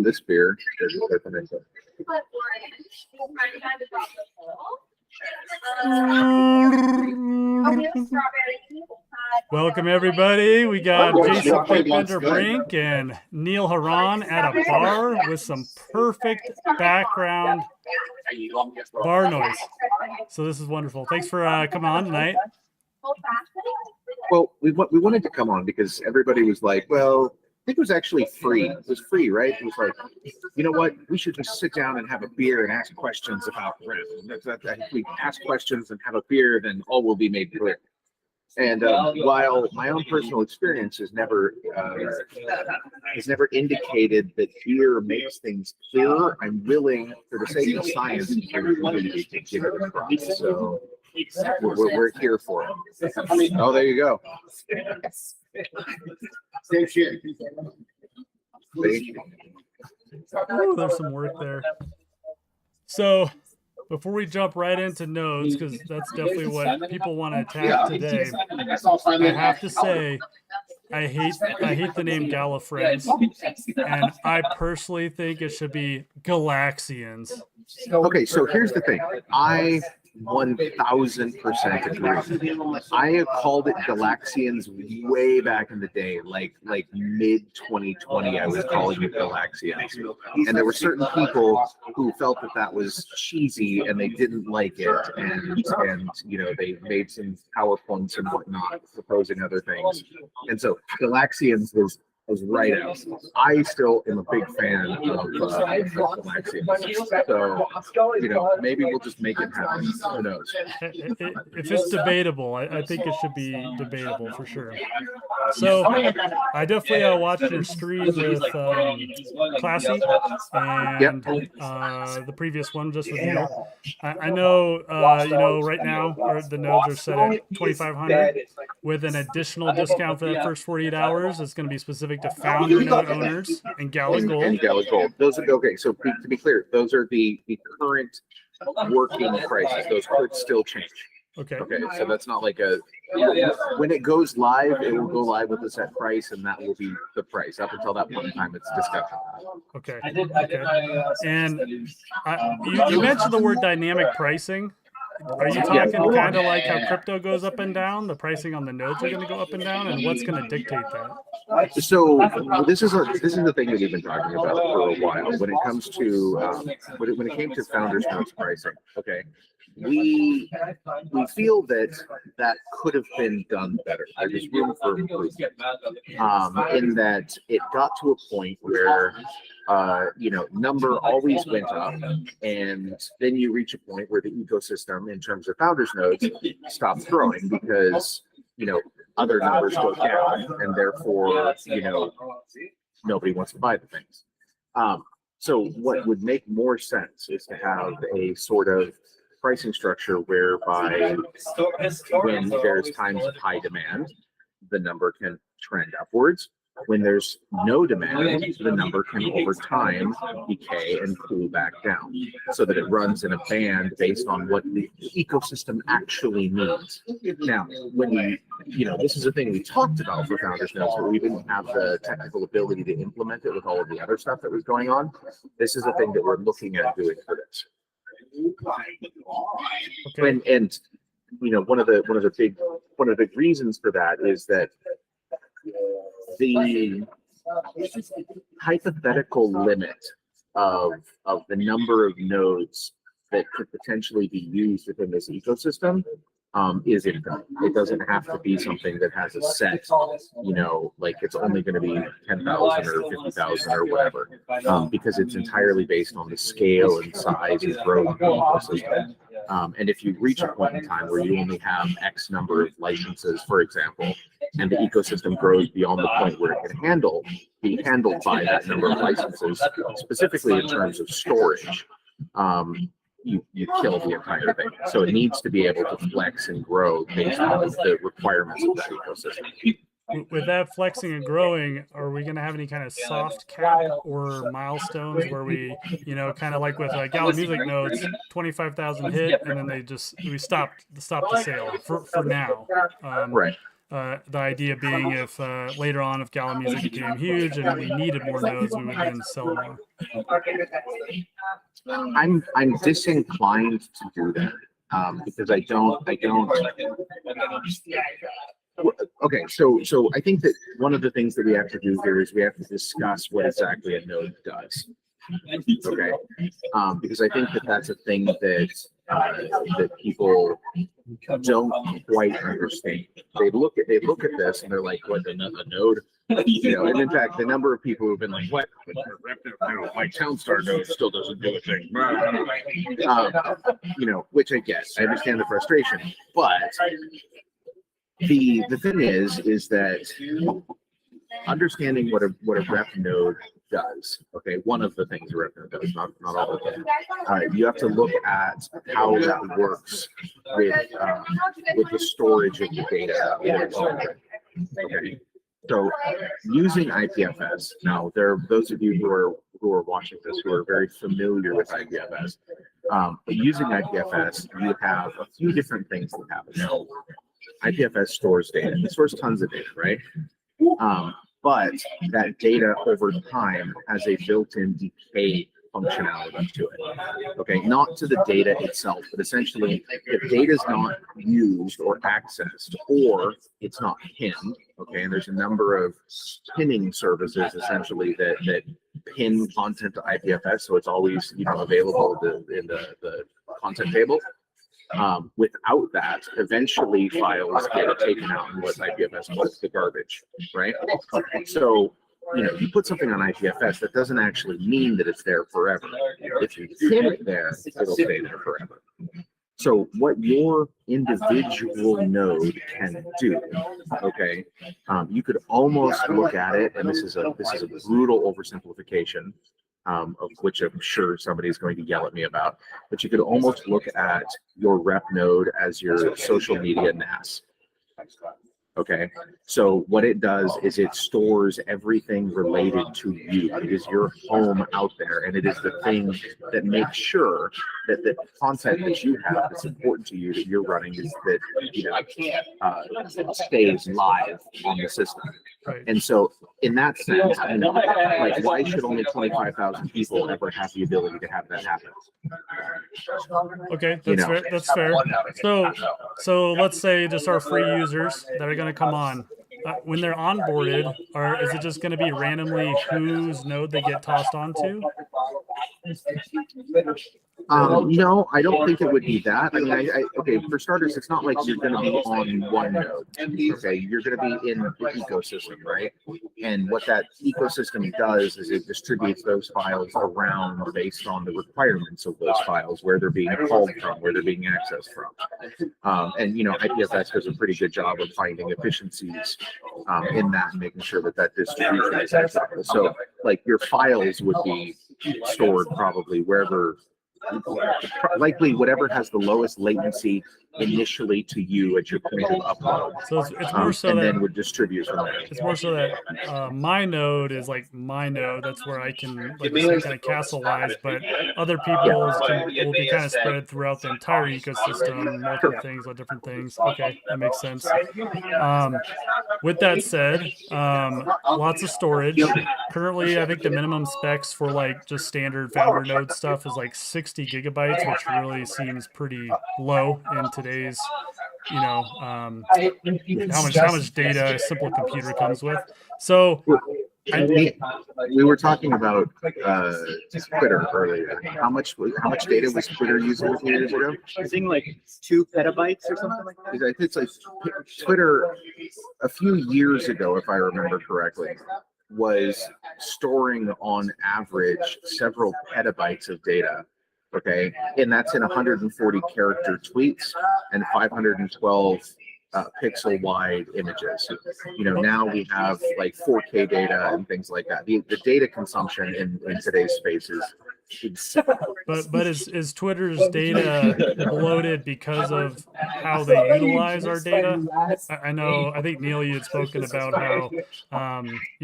from this beer. Welcome everybody. We got Jason Bitbender Brink and Neil Haran at a bar with some perfect background bar noise. So this is wonderful. Thanks for coming on tonight. Well, we wanted to come on because everybody was like, well, I think it was actually free. It was free, right? It was like, you know what? We should just sit down and have a beer and ask questions about rent. If we ask questions and have a beer, then all will be made clear. And while my own personal experience has never indicated that beer makes things clearer, I'm willing, for the sake of science and community, to give it a try. So we're here for it. Oh, there you go. Same shit. Oh, there's some work there. So before we jump right into nodes, because that's definitely what people want to attack today, I have to say I hate the name Gala Friends, and I personally think it should be Galaxians. Okay, so here's the thing. I 1000% agree. I have called it Galaxians way back in the day, like mid 2020. I was calling it Galaxians, and there were certain people who felt that was cheesy and they didn't like it, and you know, they made some PowerPoints and whatnot proposing other things, and so Galaxians was right out. I still am a big fan of Galaxians. So, you know, maybe we'll just make it happen. Who knows? If it's debatable, I think it should be debatable for sure. So I definitely watched your screen with Classy and the previous one just with Neil. I know, you know, right now the nodes are set at 2,500 with an additional discount for that first 48 hours. It's going to be specific to founder node owners and Gala Gold. And Gala Gold. Those are okay. So to be clear, those are the current working prices. Those could still change. Okay. Okay. So that's not like a when it goes live, it will go live with a set price, and that will be the price. Up until that point in time, it's discussion. Okay. Okay. And you mentioned the word dynamic pricing. Are you talking kind of like how crypto goes up and down? The pricing on the nodes are going to go up and down, and what's going to dictate that? So this is the thing that we've been talking about for a while. When it comes to when it came to founders nodes pricing, okay, we feel that could have been done better. There's room for improvement. In that it got to a point where you know, number always went up, and then you reach a point where the ecosystem, in terms of founders nodes, stops growing because, you know, other numbers go down, and therefore, you know, nobody wants to buy the things. So what would make more sense is to have a sort of pricing structure whereby when there's times of high demand, the number can trend upwards. When there's no demand, the number can over time decay and cool back down, so that it runs in a band based on what the ecosystem actually needs. Now, when you know, this is a thing we talked about for founders nodes, but we didn't have the technical ability to implement it with all of the other stuff that was going on. This is a thing that we're looking at doing for this. Okay. And you know, one of the big reasons for that is that the hypothetical limit of the number of nodes that could potentially be used within this ecosystem is infinite. It doesn't have to be something that has a set, you know, like it's only going to be 10,000 or 50,000 or whatever, because it's entirely based on the scale and size and growth of the ecosystem. And if you reach a point in time where you only have X number of licenses, for example, and the ecosystem grows beyond the point where it can be handled by that number of licenses, specifically in terms of storage, you kill the entire thing. So it needs to be able to flex and grow based on the requirements of that ecosystem. With that flexing and growing, are we going to have any kind of soft cap or milestones where we, you know, kind of like with Gala Music nodes, 25,000 hit, and then we stop the sale for now. Right. The idea being if later on, if Gala music became huge and we needed more nodes, we would then sell more. I'm disinclined to do that because I don't. Okay, so I think that one of the things that we have to do here is we have to discuss what exactly a node does. Okay, because I think that that's a thing that that people don't quite understand. They look at this and they're like, "What a node?" You know, and in fact, the number of people who've been like, "What? My Townstar node still doesn't do a thing." You know, which I get. I understand the frustration, but the thing is that understanding what a rep node does. Okay, one of the things a rep node does, not all of them. You have to look at how that works with the storage of the data. Okay, so using IPFS. Now, there are those of you who are watching this who are very familiar with IPFS. But using IPFS, you have a few different things that happen. Now, IPFS stores data. It stores tons of data, right? But that data over time has a built-in decay functionality to it. Okay, not to the data itself, but essentially, if data is not used or accessed, or it's not pinned, okay, and there's a number of pinning services essentially that pin content to IPFS, so it's always available in the content table. Without that, eventually files get taken out and what IPFS calls the garbage, right? So, you put something on IPFS, that doesn't actually mean that it's there forever. If you pin it there, it'll stay there forever. So what your individual node can do, okay, you could almost look at it, and this is a brutal oversimplification, of which I'm sure somebody's going to yell at me about, but you could almost look at your rep node as your social media NAS. Okay, so what it does is it stores everything related to you. It is your home out there, and it is the thing that makes sure that the content that you have that's important to you that you're running is that stays live on the system. Right. And so, in that sense, like, why should only 25,000 people ever have the ability to have that happen? Okay, that's fair. That's fair. So let's say just our free users that are going to come on. When they're onboarded, is it just going to be randomly whose node they get tossed onto? No, I don't think it would be that. I mean, okay, for starters, it's not like you're going to be on one node. Okay, you're going to be in the ecosystem, right? And what that ecosystem does is it distributes those files around based on the requirements of those files, where they're being called from, where they're being accessed from. And IPFS does a pretty good job of finding efficiencies in that and making sure that distribution is acceptable. So, like, your files would be stored probably wherever, likely whatever has the lowest latency initially to you at your point of upload. So it's more so and that then would distribute from there. It's more so that my node is like my node. That's where I can kind of castle-wise, but other people's will be kind of spread throughout the entire ecosystem, multiple things on different things. Okay, that makes sense. With that said, lots of storage. Currently, I think the minimum specs for like just standard founder node stuff is like 60 gigabytes, which really seems pretty low in today's, how much data a simple computer comes with. So we were talking about Twitter earlier. How much data was Twitter using a few years ago? I think like 2 petabytes or something like that. I think it's like Twitter a few years ago, if I remember correctly, was storing on average several petabytes of data. Okay, and that's in 140 character tweets and 512 pixel wide images. Now we have like 4K data and things like that. The data consumption in today's space is insane. But is Twitter's data bloated because of how they utilize our data? I think Neil, you had spoken about how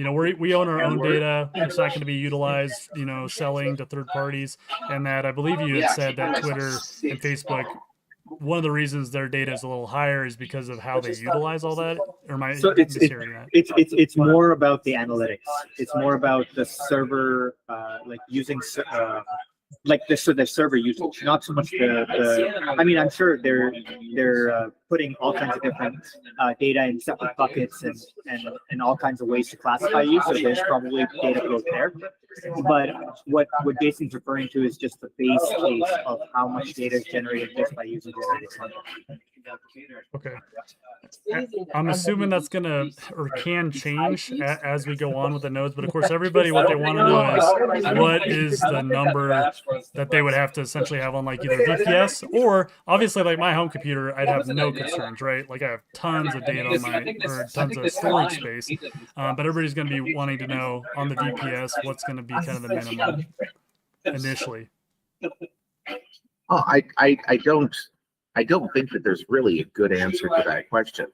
we own our own data. It's not going to be utilized, selling to third parties, and that I believe you had said that Twitter and Facebook one of the reasons their data is a little higher is because of how they utilize all that. Or am I So mishearing that? it's more about the analytics. It's more about the server, like using like the server usage, not so much the. I mean, I'm sure they're putting all kinds of different data in separate buckets and all kinds of ways to classify you. So there's probably data growth there. But what Jason's referring to is just the base case of how much data is generated just by using generated content. Okay. I'm assuming that's gonna or can change as we go on with the nodes, but of course everybody what they want to know is what is the number that they would have to essentially have on like either VPS or obviously like my home computer I'd have no concerns, right? Like I have tons of data on my or tons of storage space, but everybody's going to be wanting to know on the VPS what's going to be kind of the minimum initially. Oh, I don't think that there's really a good answer to that question.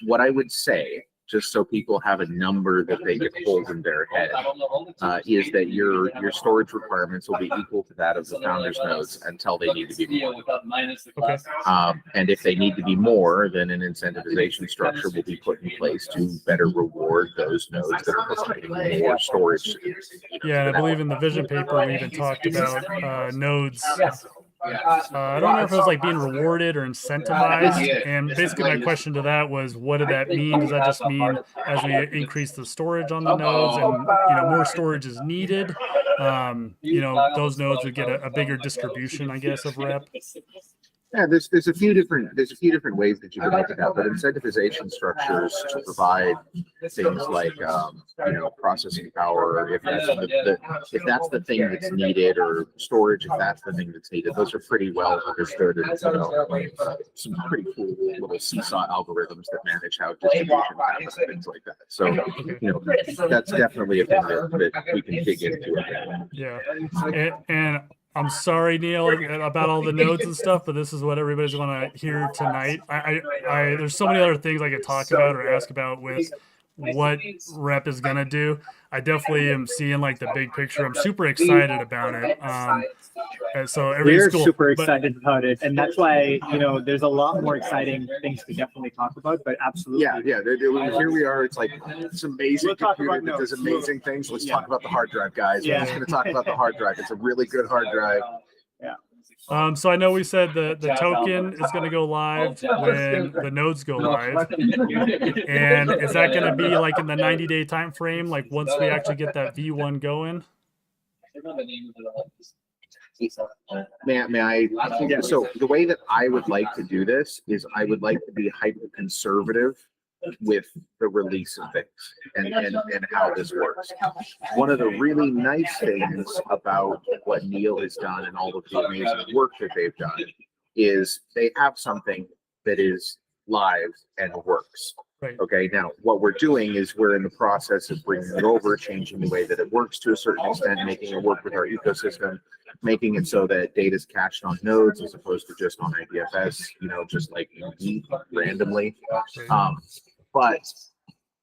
What I would say, just so people have a number that they can hold in their head, is that your storage requirements will be equal to that of the founders nodes until they need to be more. Okay. And if they need to be more, then an incentivization structure will be put in place to better reward those nodes that are providing more storage. Yeah, and I believe in the vision paper we even talked about nodes. I don't know if it was like being rewarded or incentivized. And basically my question to that was, what did that mean? Does that just mean as we increase the storage on the nodes and, more storage is needed, those nodes would get a bigger distribution, I guess, of rep? Yeah, there's a few different ways that you can look at that, but incentivization structures to provide things like processing power, if that's the thing that's needed, or storage if that's the thing that's needed. Those are pretty well understood, and some pretty cool little seesaw algorithms that manage how distribution happens and things like that. So that's definitely a thing that we can dig into. Yeah, and I'm sorry, Neil, about all the nodes and stuff, but this is what everybody's going to hear tonight. I there's so many other things I could talk about or ask about with what rep is going to do. I definitely am seeing like the big picture. I'm super excited about it. So we're super excited about it, and that's why there's a lot more exciting things to definitely talk about. But absolutely, yeah. Here we are. It's like it's amazing computer that does amazing things. Let's talk about the hard drive, guys. We're just going to talk about the hard drive. It's a really good hard drive. Yeah. So I know we said the token is going to go live when the nodes go live, and is that going to be like in the 90-day time frame? Like once we actually get that V1 going? May I? Yeah. So the way that I would like to do this is I would like to be hyper conservative with the release of things and how this works. One of the really nice things about what Neil has done and all of the amazing work that they've done is they have something that is live and works. Right. Okay, now what we're doing is we're in the process of bringing it over, changing the way that it works to a certain extent, making it work with our ecosystem, making it so that data is cached on nodes as opposed to just on IPFS, just like randomly. But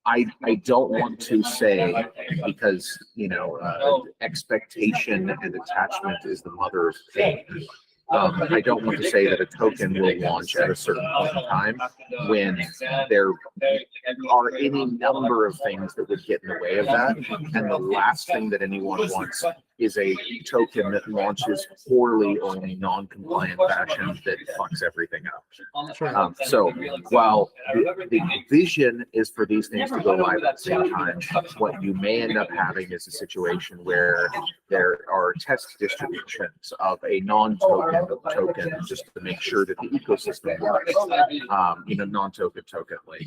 I don't want to say, because expectation and attachment is the mother of pain. I don't want to say that a token will launch at a certain point in time when there are any number of things that would get in the way of that. And the last thing that anyone wants is a token that launches poorly or in a non-compliant fashion that fucks everything up. So while the vision is for these things to go live at the same time, what you may end up having is a situation where there are test distributions of a non-token token just to make sure that the ecosystem works. Non-token token, like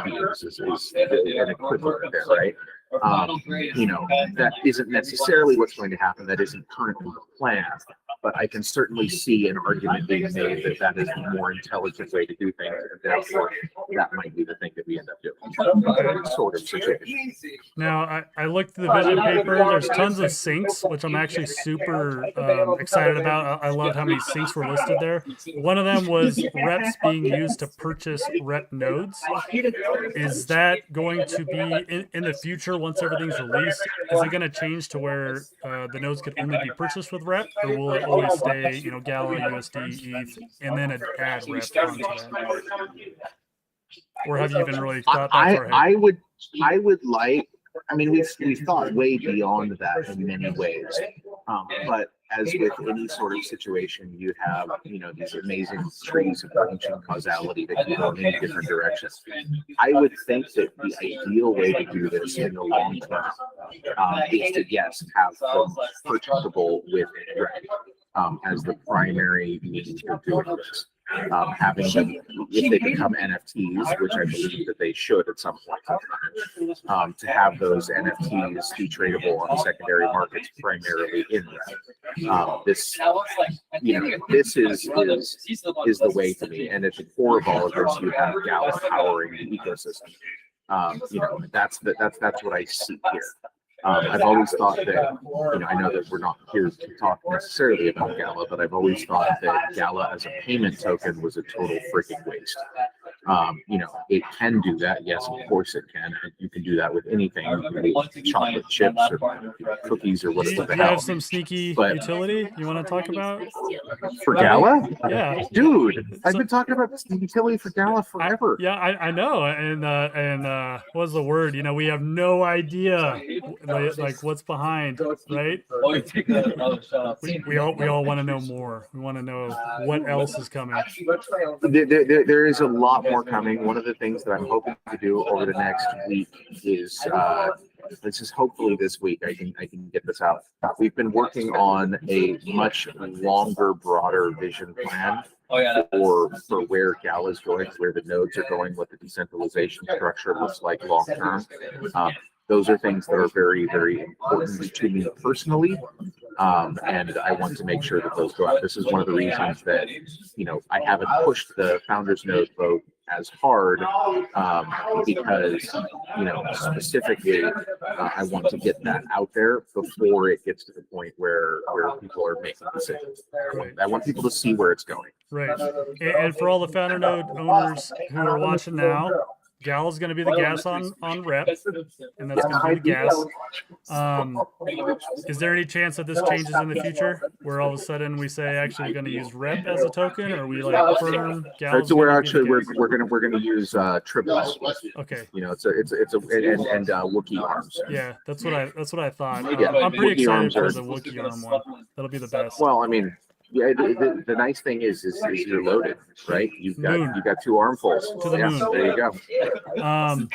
Beers is an equivalent there, right? That isn't necessarily what's going to happen. That isn't currently the plan, but I can certainly see an argument being made that that is the more intelligent way to do things, and therefore that might be the thing that we end up doing. Sort of situation. Now, I looked through the vision paper. There's tons of syncs, which I'm actually super excited about. I loved how many syncs were listed there. One of them was reps being used to purchase rep nodes. Is that going to be in the future once everything's released? Is it going to change to where the nodes could only be purchased with rep, or will it always stay, Gala, USD, ETH, and then add rep onto that? Or have you even really thought that far ahead? I would like. I mean, we've thought way beyond that in many ways, but as with any sort of situation, you have these amazing trees of branching causality that can go in many different directions. I would think that the ideal way to do this in the long term is to have them purchasable with rep as the primary means of doing this. Having them, if they become NFTs, which I believe that they should at some point in time, to have those NFTs be tradable on the secondary markets primarily in rep. This is the way to me, and at the core of all of this, you have Gala powering the ecosystem. That's what I see here. I've always thought that, I know that we're not here to talk necessarily about Gala, but I've always thought that Gala as a payment token was a total freaking waste. It can do that. Yes, of course it can. You can do that with anything, chocolate chips or cookies or whatever the hell. You have some sneaky utility you want to talk about? For Gala? Yeah. Dude, I've been talking about this utility for Gala forever. I know. And what's the word? We have no idea like what's behind, right? We all want to know more. We want to know what else is coming. There is a lot more coming. One of the things that I'm hoping to do over the next week is this is hopefully this week I can get this out. We've been working on a much longer, broader vision plan for where Gala is going, where the nodes are going, what the decentralization structure looks like long term. Those are things that are very, very important to me personally, and I want to make sure that those go out. This is one of the reasons that I haven't pushed the founders node vote as hard because specifically I want to get that out there before it gets to the point where people are making decisions. I want people to see where it's going. Right, and for all the founder node owners who are watching now, Gala's going to be the gas on rep, and that's going to be the gas. Is there any chance that this changes in the future, where all of a sudden we say actually we're going to use rep as a token, or we firm Gala? So we're going to use triples. Okay. It's a and Wookiee arms. Yeah, that's what I thought. I'm pretty excited for the Wookiee arm one. That'll be the best. Well, I mean. Yeah, the nice thing is you're loaded, right? You've got two armfuls. To the moon. There you go.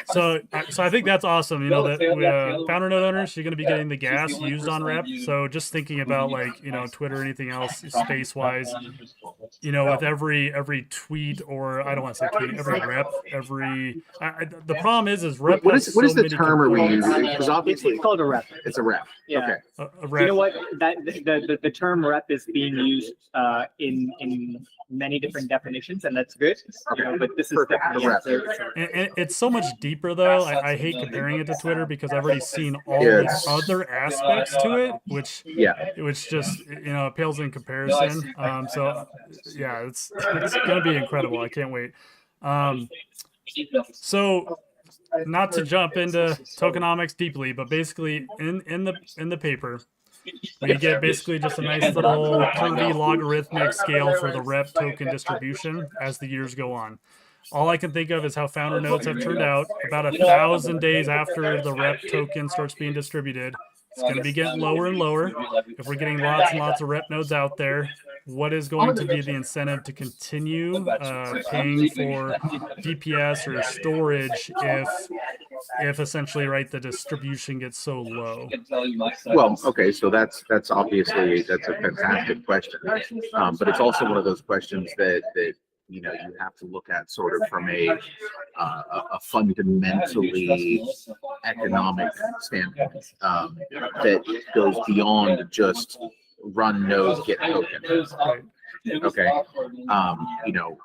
So I think that's awesome. That founder node owners, you're going to be getting the gas used on rep. So just thinking about Twitter or anything else space wise, with every tweet, or I don't want to say tweet, every rep, the problem is rep. What is the term are we using? Because obviously it's called a rep. It's a rep. Yeah. Okay. A rep. You know what? The term rep is being used in many different definitions, and that's good. But this is definitely and it's so much deeper, though. I hate comparing it to Twitter because I've already seen all the other aspects to it, which just pales in comparison. It's gonna be incredible. I can't wait. So, not to jump into tokenomics deeply, but basically in the paper, we get basically just a nice little curvy logarithmic scale for the rep token distribution as the years go on. All I can think of is how founder nodes have turned out. About 1,000 days after the rep token starts being distributed, it's going to be getting lower and lower. If we're getting lots and lots of rep nodes out there, what is going to be the incentive to continue paying for DPS or storage if essentially the distribution gets so low? Well, okay, so that's obviously a fantastic question, but it's also one of those questions that you have to look at sort of from a fundamentally economic standpoint that goes beyond just run node get token. Okay.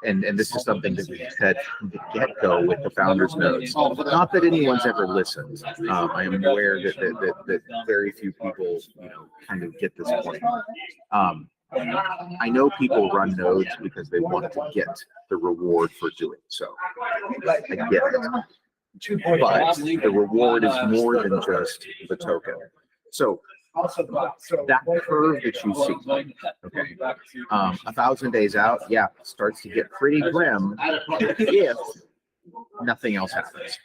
And this is something that we said from the get-go with the founders nodes. Not that anyone's ever listened. I am aware that very few people, kind of get this point. I know people run nodes because they want to get the reward for doing so. I get it. But the reward is more than just the token. So that curve that you see, okay, 1,000 days out, yeah, starts to get pretty grim if nothing else happens.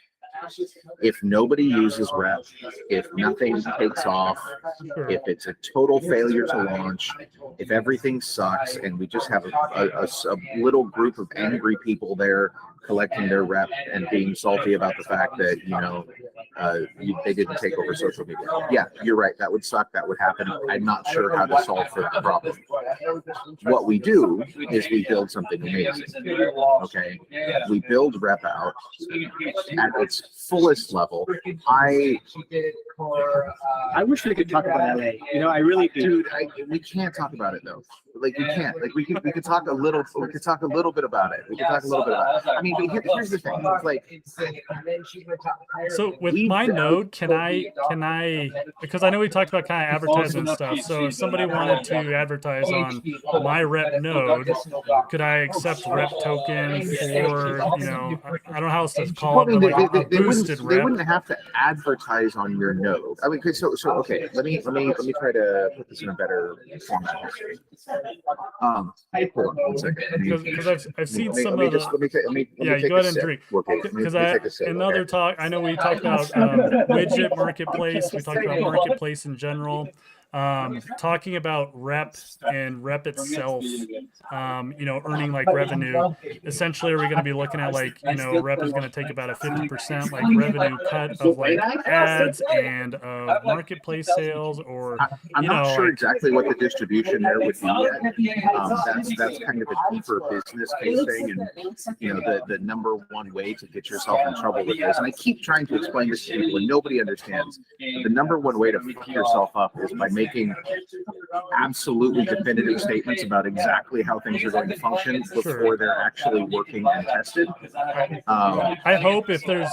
If nobody uses rep, if nothing takes off, if it's a total failure to launch, if everything sucks and we just have a little group of angry people there collecting their rep and being salty about the fact that, they didn't take over social media. Yeah, you're right. That would suck. That would happen. I'm not sure how to solve for the problem. What we do is we build something amazing. Okay. We build rep out at its fullest level. I wish we could talk about LA. I really do. Dude, we can't talk about it though. Like we can't. Like we could talk a little. We could talk a little bit about it. We could talk a little bit about it. I mean, but here's the thing. It's like, so with my node, can I? Because I know we talked about kind of advertisement stuff. So if somebody wanted to advertise on my rep node, could I accept rep token for I don't know how else to call it, but like a boosted rep? They wouldn't have to advertise on your node. I mean, so okay. Let me try to put this in a better format. Hold on 1 second. Because I've seen some of the. Yeah, go ahead and drink. Because another talk, I know we talked about widget marketplace. We talked about marketplace in general. Talking about rep and rep itself, earning like revenue. Essentially, are we going to be looking at like, rep is going to take about a 50% like revenue cut of like ads and marketplace sales, or I'm not sure exactly what the distribution there would be yet. That's kind of a deeper business case thing, and the number one way to get yourself in trouble with this. And I keep trying to explain this to people, and nobody understands. The number one way to fuck yourself up is by making absolutely definitive statements about exactly how things are going to function before they're actually working and tested. I hope if there's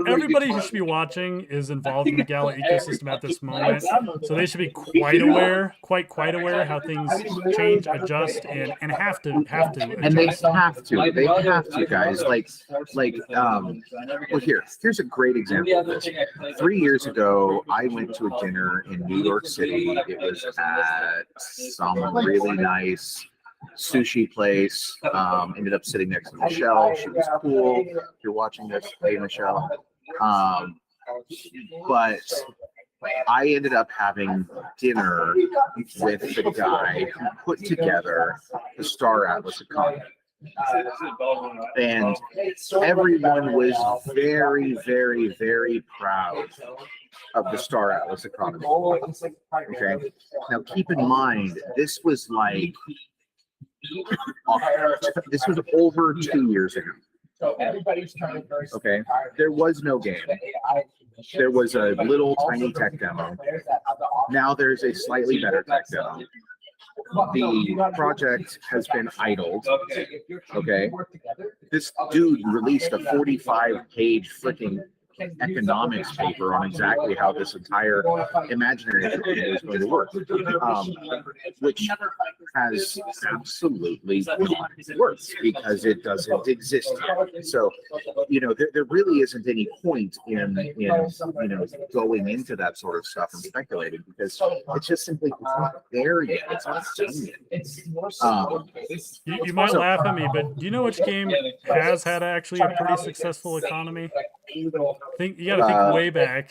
everybody who should be watching is involved in the Gala ecosystem at this moment, so they should be quite aware how things change, adjust, and have to adjust. And they have to, guys. Well, here's a great example of this. 3 years ago, I went to a dinner in New York City. It was at some really nice sushi place. Ended up sitting next to Michelle. She was cool. If you're watching this, hey Michelle. But I ended up having dinner with the guy who put together the Star Atlas economy. And everyone was very, very, very proud of the Star Atlas economy. Okay. Now keep in mind, this was over 2 years ago. Okay. There was no game. There was a little tiny tech demo. Now there's a slightly better tech demo. The project has been idled. Okay. This dude released a 45-page freaking economics paper on exactly how this entire imaginary economy is going to work, which has absolutely not worked because it doesn't exist yet. So, there really isn't any point in going into that sort of stuff and speculating, because it's just simply not there yet. It's not done yet. You might laugh at me, but do you know which game has had actually a pretty successful economy? You got to think way back.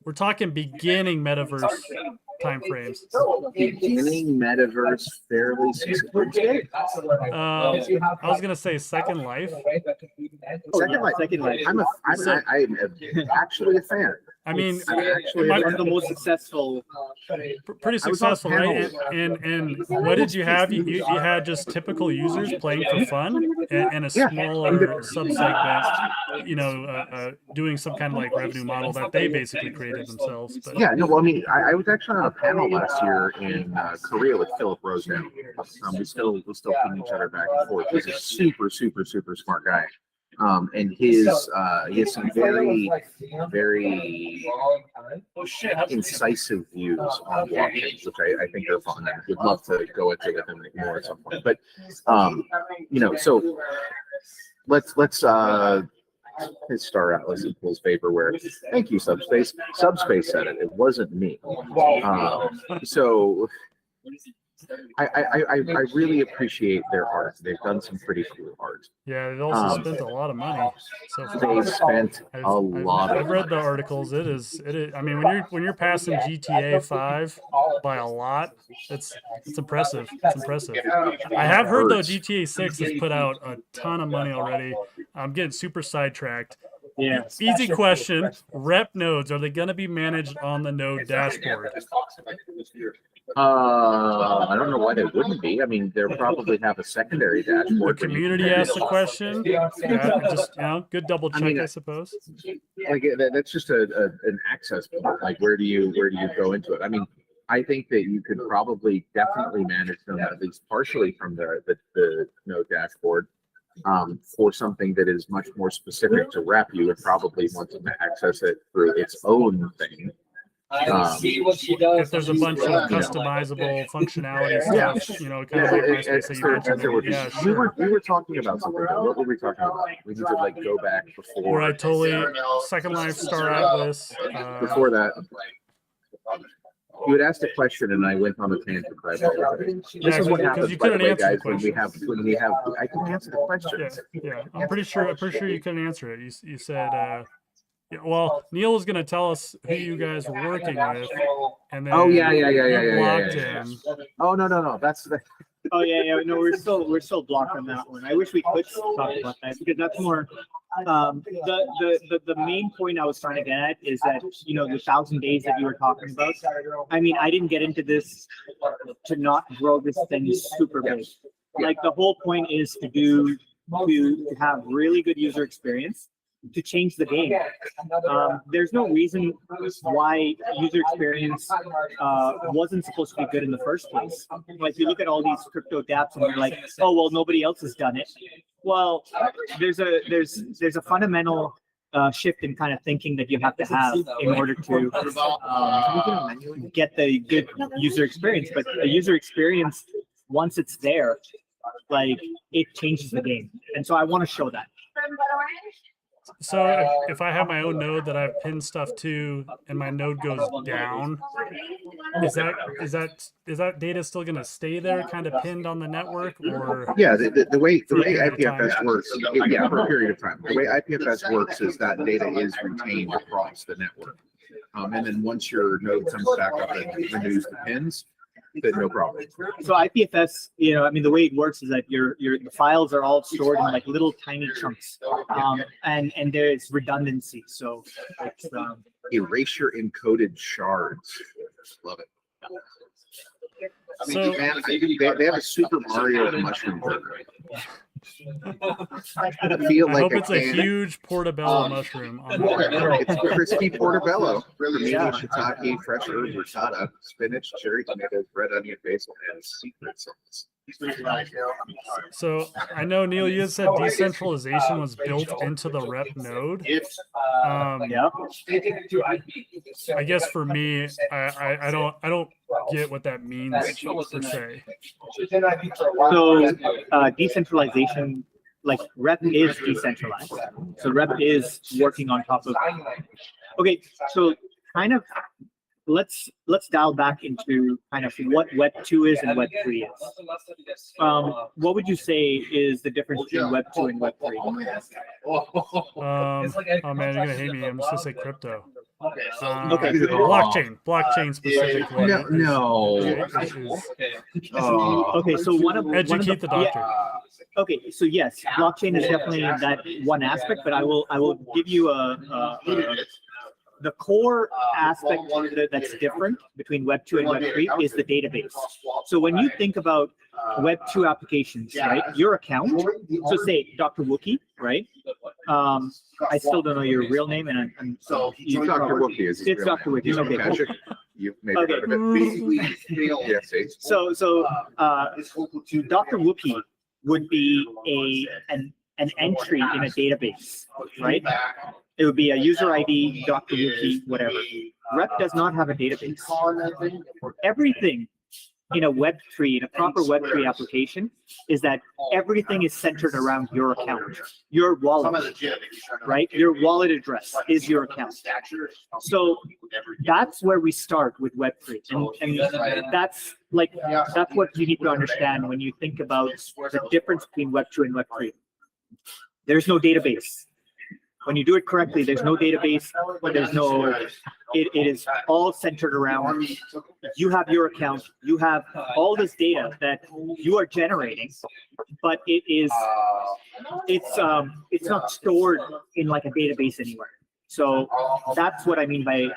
We're talking beginning metaverse timeframes. Beginning metaverse fairly successful. I was gonna say Second Life. Second Life. I'm actually a fan. I mean, one of the most successful. Pretty successful, right? And what did you have? You had just typical users playing for fun, and a smaller subsegment, doing some kind of like revenue model that they basically created themselves. But yeah, no, well, I mean, I was actually on a panel last year in Korea with Philip Rosedale. We still ping each other back and forth. He's a super, super, super smart guy. And he has some very, very incisive views on blockchains, which I think are fun. I would love to go into with him more at some point. But so let's his Star Atlas equals vaporware. Thank you, Subspace. Subspace said it. It wasn't me. So I really appreciate their art. They've done some pretty cool art. Yeah, they also spent a lot of money. So They spent a lot. I've read the articles. It is. I mean, when you're passing GTA 5 by a lot, it's impressive. It's impressive. I have heard though GTA 6 has put out a ton of money already. I'm getting super sidetracked. Yeah. Easy question. Rep nodes, are they going to be managed on the node dashboard? I don't know why they wouldn't be. I mean, they'll probably have a secondary dashboard. The community asked the question. Yeah, just good double check, I suppose. Like that's just an access point. Like where do you go into it? I mean, I think that you could probably definitely manage them at least partially from the node dashboard. For something that is much more specific to rep, you would probably want to access it through its own thing. If there's a bunch of customizable functionality stuff, kind of like MySpace that you mentioned. Yeah, sure. We were talking about something. What were we talking about? We need to like go back before. Where I totally Second Life, Star Atlas. Before that, you had asked a question and I went on a tangent. This is what happens, by the way, guys, when we have. I can answer the question. Yeah. I'm pretty sure you couldn't answer it. You said. Well, Neil was going to tell us who you guys were working with, and then blocked him. Oh no, that's the. Oh yeah. No, we're still blocked on that one. I wish we could talk about that because that's more. The main point I was trying to get at is that the 1,000 days that you were talking about. I mean, I didn't get into this to not grow this thing super big. Like the whole point is to have really good user experience. To change the game. There's no reason why user experience wasn't supposed to be good in the first place. Like you look at all these crypto dApps and you're like, oh well, nobody else has done it. Well, there's a fundamental shift in kind of thinking that you have to have in order to get the good user experience. But the user experience, once it's there, like it changes the game. And so I want to show that. So if I have my own node that I've pinned stuff to, and my node goes down, is that data still going to stay there, kind of pinned on the network, or the way IPFS works, for a period of time. The way IPFS works is that data is retained across the network, and then once your node comes back up and renews the pins, then no problem. So IPFS, the way it works is that the files are all stored in like little tiny chunks, and there's redundancy. So it's erasure encoded shards. Love it. I mean, they have a Super Mario mushroom burger. I hope it's a huge portobello mushroom. It's crispy portobello. Shiitake, fresh herb, ricotta, spinach, cherry tomatoes, red onion, basil, and secret sauce. So I know, Neil, you had said decentralization was built into the rep node. I guess for me, I don't get what that means per se. So decentralization, like rep is decentralized. So rep is working on top of. Okay, so kind of let's dial back into kind of what Web 2 is and Web 3 is. What would you say is the difference between Web 2 and Web 3? Oh man, you're gonna hate me. I'm just gonna say crypto. Okay. Blockchain specifically. No. Okay, so educate the doctor. Okay, so yes, blockchain is definitely that one aspect, but I will give you the core aspect that's different between Web 2 and Web 3 is the database. So when you think about Web 2 applications, right, your account, so say Dr. Wookiee, right? I still don't know your real name, and I'm so Dr. Wookiee is it's Dr. Wookiee. Okay, Magic. You've made heard of it. Yes, so Dr. Wookiee would be an entry in a database, right? It would be a user ID, Dr. Wookiee, whatever. Rep does not have a database. Everything in a Web3, in a proper Web3 application, is that everything is centered around your account, your wallet, right? Your wallet address is your account. So that's where we start with Web3. And that's what you need to understand when you think about the difference between Web2 and Web3. There's no database. When you do it correctly, there's no database, there's no, it is all centered around, you have your account, you have all this data that you are generating, but it's not stored in like a database anywhere. So that's what I mean by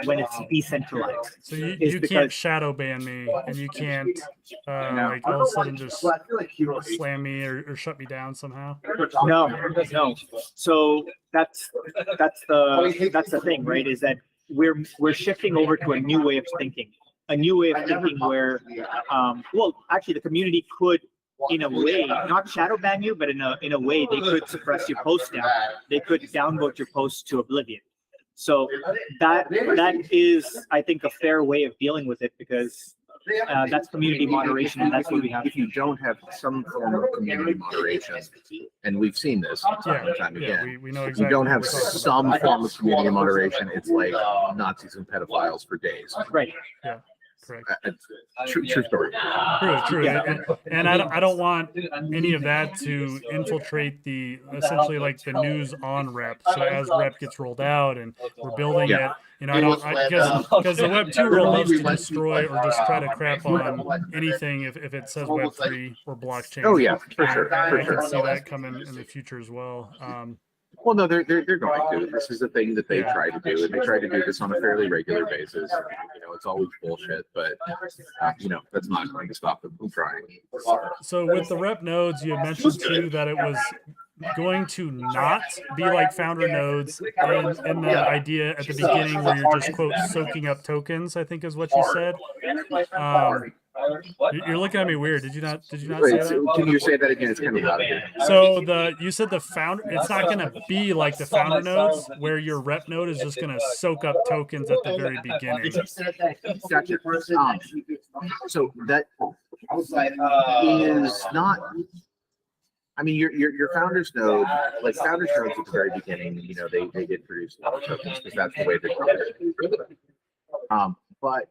when it's decentralized. So you can't shadow ban me, and you can't like all of a sudden just slam me or shut me down somehow. No. So that's the thing, right? Is that we're shifting over to a new way of thinking, where well, actually the community could, in a way, not shadow ban you, but in a way they could suppress your post down. They could downvote your post to oblivion. So that is, I think, a fair way of dealing with it, because that's community moderation, and that's what we have. If you don't have some form of community moderation, and we've seen this time and time again, we know exactly. If you don't have some form of community moderation, it's like Nazis and pedophiles for days. Right. Yeah. Correct. True story. True. And I don't want any of that to infiltrate the essentially like the news on Rep. So as Rep gets rolled out and we're building it, you know, because the Web 2 world loves to destroy or just try to crap on anything if it says Web 3 or blockchain. Oh yeah, for sure. I can see that coming in the future as well. Well, no, they're going to. This is the thing that they try to do, and they try to do this on a fairly regular basis. You know, it's always bullshit, but you know, that's not going to stop them from trying. So with the Rep nodes, you had mentioned too that it was going to not be like founder nodes, and the idea at the beginning where you're just quote soaking up tokens, I think is what you said. You're looking at me weird. Did you not say that? Can you say that again? It's kind of loud here. So you said the founder, it's not going to be like the founder nodes where your Rep node is just going to soak up tokens at the very beginning. Gotcha. So that is not. I mean, your founders node, like founders nodes at the very beginning, you know, they did produce a lot of tokens because that's the way they're but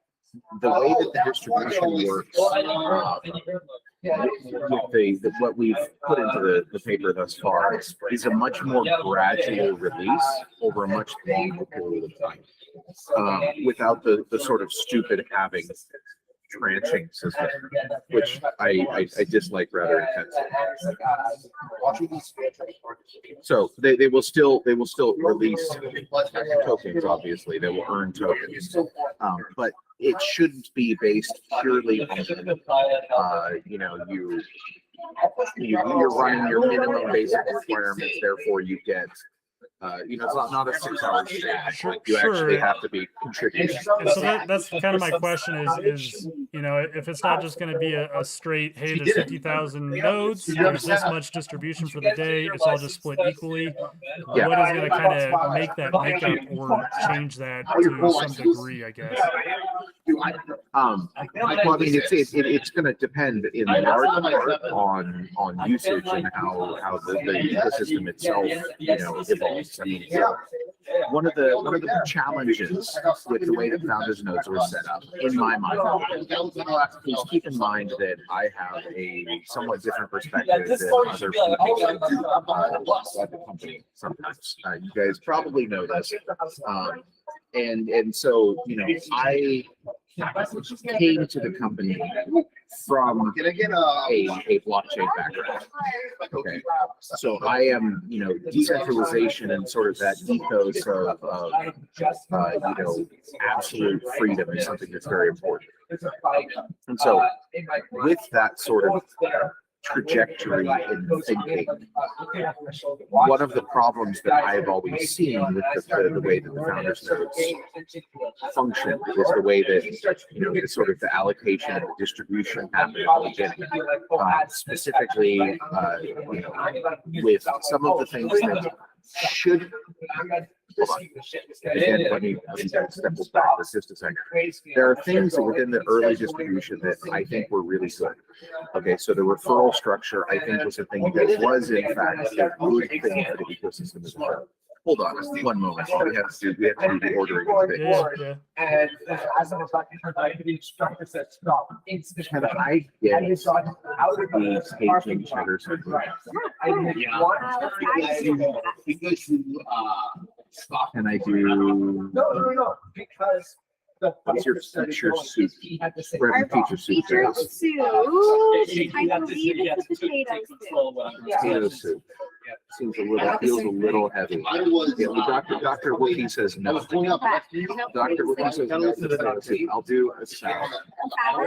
the way that the distribution works, with what we've put into the paper thus far, is a much more gradual release over a much longer period of time, without the sort of stupid halving tranching system, which I dislike rather intensely. So they will still release tokens. Obviously, they will earn tokens, but it shouldn't be based purely on you know, you're running your minimum basic requirements, therefore you get. You know, it's not a 6 hour stream. You actually have to be contributing. So that's kind of my question is, you know, if it's not just going to be a straight, hey, there's 50,000 nodes, there's this much distribution for the day, it's all just split equally. Yeah. What is going to kind of make that makeup or change that to some degree, I guess? Well, I mean, it's going to depend in large part on usage and how the ecosystem itself, you know, evolves. I mean, one of the challenges with the way that founders nodes were set up, in my mind, is keep in mind that I have a somewhat different perspective than other people at the company sometimes. You guys probably know this. And so, you know, I came to the company from a blockchain background. Okay, so I am, you know, decentralization and sort of that ethos of you know, absolute freedom is something that's very important. And so, with that sort of trajectory in thinking, one of the problems that I've always seen with the way that the founders nodes function is the way that, you know, the sort of the allocation and the distribution happened at the beginning. Specifically, you know, with some of the things should. Hold on. Again, let me step back for just a second. There are things within the early distribution that I think were really good. Okay, so the referral structure, I think, was a thing that was in fact a good thing for the ecosystem as well. Hold on, just one moment. We have to do the ordering of things. Yeah. And as I was talking, the instructor said stop. Can I get these paging cheddars? Can I do? No. Because what's your feature soup? Wherever feature soup Featured is. soup, I believe it's a potato soup. Potato soup. Feels a little heavy. Yeah, Dr. Wookiee says no. Dr. Wookiee says no to potato soup. I'll do a salad.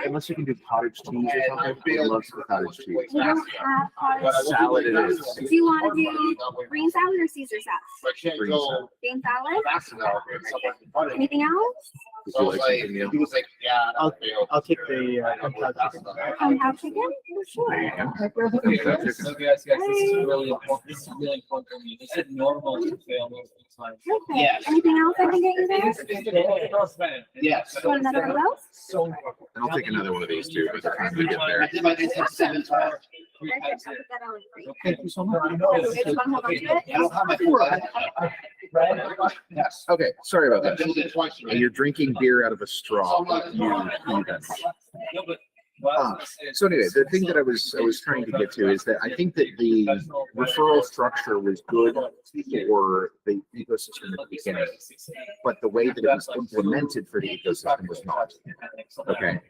Unless you can do cottage cheese or something. I love cottage cheese. We don't have cottage Salad it is. cheese. Do you want to do green salad or Caesar salad? Green salad. Green salad? Anything else? Would you like something else? I'll take the Compound chicken? Sure. There you go. Chicken. So guys, this is really important. This is really important for me. This is normal to fail most of the time. Okay. Yes. Anything else I can get you there? Yes. Want another of those? So And I'll take another one of these too by the time we get there. Thank you so much. Yes. Okay, sorry about that. And you're drinking beer out of a straw. You heathens. So anyway, the thing that I was trying to get to is that I think that the referral structure was good for the ecosystem at the beginning, but the way that it was implemented for the ecosystem was not. Okay.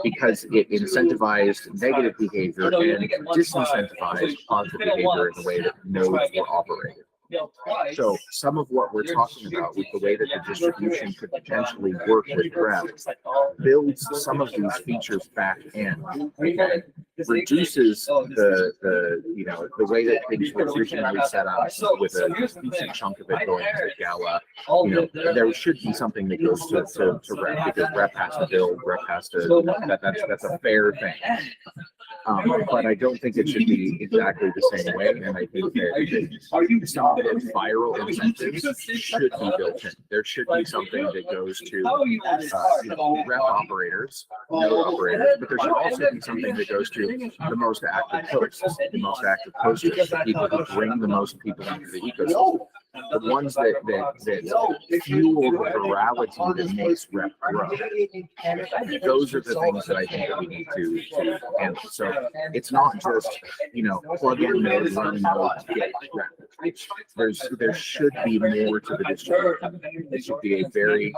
Because it incentivized negative behavior and disincentivized positive behavior in the way that nodes were operated. So some of what we're talking about with the way that the distribution could potentially work with Grab builds some of these features back in, okay? Reduces the way that things were originally set up with a decent chunk of it going to Gala. There should be something that goes to Rep, because Rep has to build, Rep has to, that's a fair thing. But I don't think it should be exactly the same way, and I think that some of those viral incentives should be built in. There should be something that goes to Rep operators, node operators, but there should also be something that goes to the most active posts, the most active posters, the people who bring the most people into the ecosystem. The ones that fuel the virality that makes Rep grow. Those are the things that I think that we need to handle. So it's not just, plug in node, run node, get Rep. There should be more to the distribution. It should be a very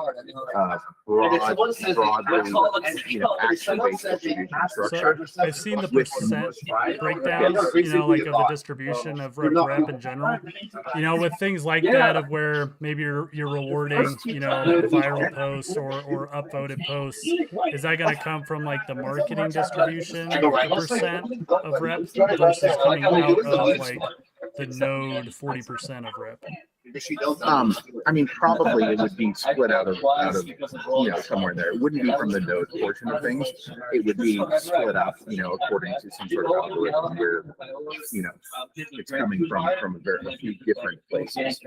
broadly, action-based distribution structure. So I've seen the percent breakdowns, like of the distribution of rep in general. With things like that, of where maybe you're rewarding, viral posts or upvoted posts. Is that going to come from like the marketing distribution, the percent of rep, versus coming out of like the node 40% of rep? Probably it would be split out of somewhere there. It wouldn't be from the node portion of things. It would be split up, according to some sort of algorithm where, it's coming from a few different places.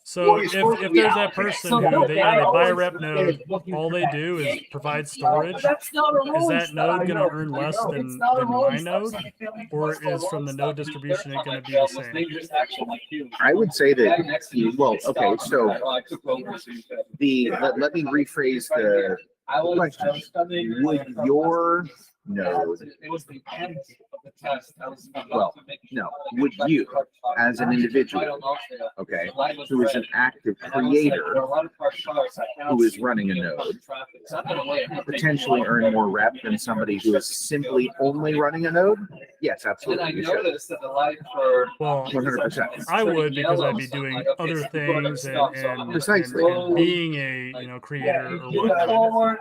So if there's that person who they buy a rep node, all they do is provide storage, is that node going to earn less than my node, or is from the node distribution it going to be the same? I would say that. Okay. So let me rephrase the question. Would your node? Well, no. Would you, as an individual, okay, who is an active creator, who is running a node, potentially earn more rep than somebody who is simply only running a node? Yes, absolutely. You should. Well, 100%. I would, because I'd be doing other things and Precisely. and being a creator or whatnot.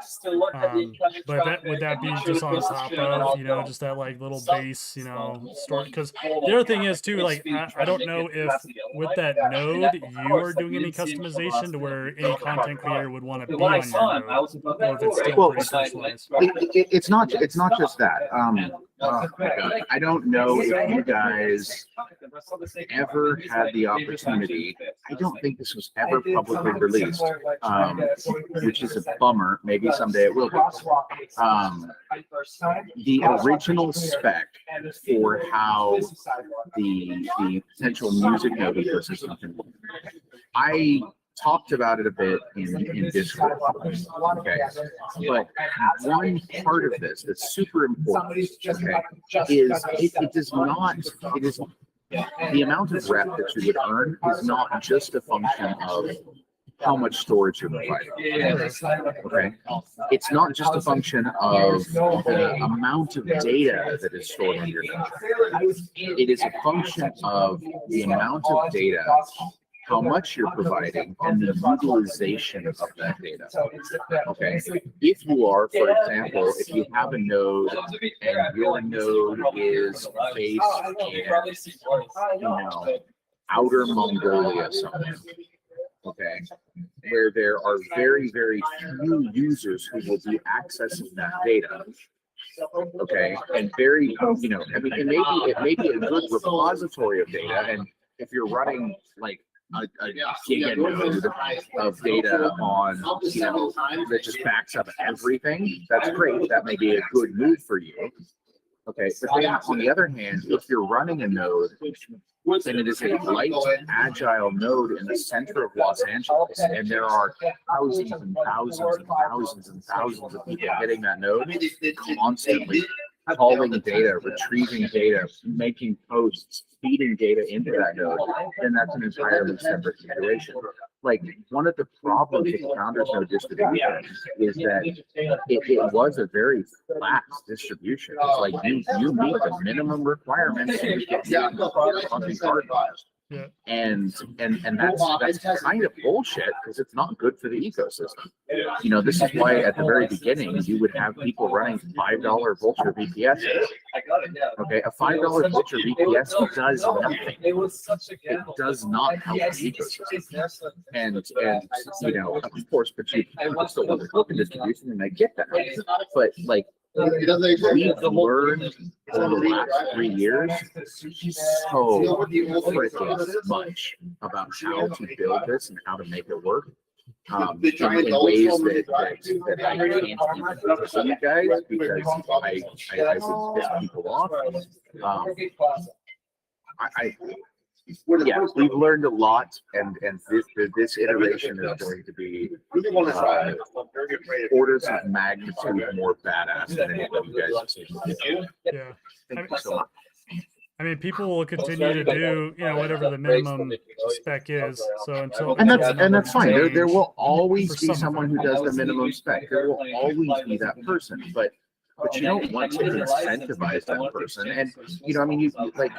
But would that be just on top of just that like little base story? Because the other thing is too, like I don't know if with that node you are doing any customization to where any content creator would want to be on your node, or if it's still pretty personalized. It's not just that. Oh my God. I don't know if you guys ever had the opportunity. I don't think this was ever publicly released, which is a bummer. Maybe someday it will be. The original spec for how the potential music node ecosystem can work. I talked about it a bit in Discord. Okay. But one part of this that's super important, okay, is it does not, it is the amount of rep that you would earn is not just a function of how much storage you're providing. Okay. It's not just a function of the amount of data that is stored on your node. It is a function of the amount of data, how much you're providing, and the utilization of that data. Okay. If you are, for example, if you have a node and your node is based in, outer Mongolia somewhere, okay, where there are very, very few users who will be accessing that data. Okay, and very, I mean, it may be a good repository of data, and if you're running like a giga node of data on, that just backs up everything, that's great. That may be a good move for you. Okay, but then on the other hand, if you're running a node and it is a light, agile node in the center of Los Angeles, and there are thousands and thousands and thousands and thousands of people hitting that node constantly, calling data, retrieving data, making posts, feeding data into that node, then that's an entirely separate situation. Like, one of the problems with the Founders Node distribution is that it was a very flat distribution. It's like you meet the minimum requirements to get on the card files. Yeah. And that's kind of bullshit, because it's not good for the ecosystem. This is why at the very beginning you would have people running $5 Vulture VPS. Okay, a $5 Vulture VPS does nothing. It does not help the ecosystem. And of course, but you still want to help the distribution, and I get that. But like, we've learned over the last 3 years so freaking much about how to build this and how to make it work. In ways that I can't even tell you guys, because I would piss people off. Yeah, we've learned a lot, and this iteration is going to be orders of magnitude more badass than anything you guys have seen. Yeah. Thank you so much. I mean, people will continue to do, whatever the minimum spec is. So until And that's fine. There will always for be some of someone who does the minimum spec. There will always be that person, but you don't want to incentivize that person. And you like,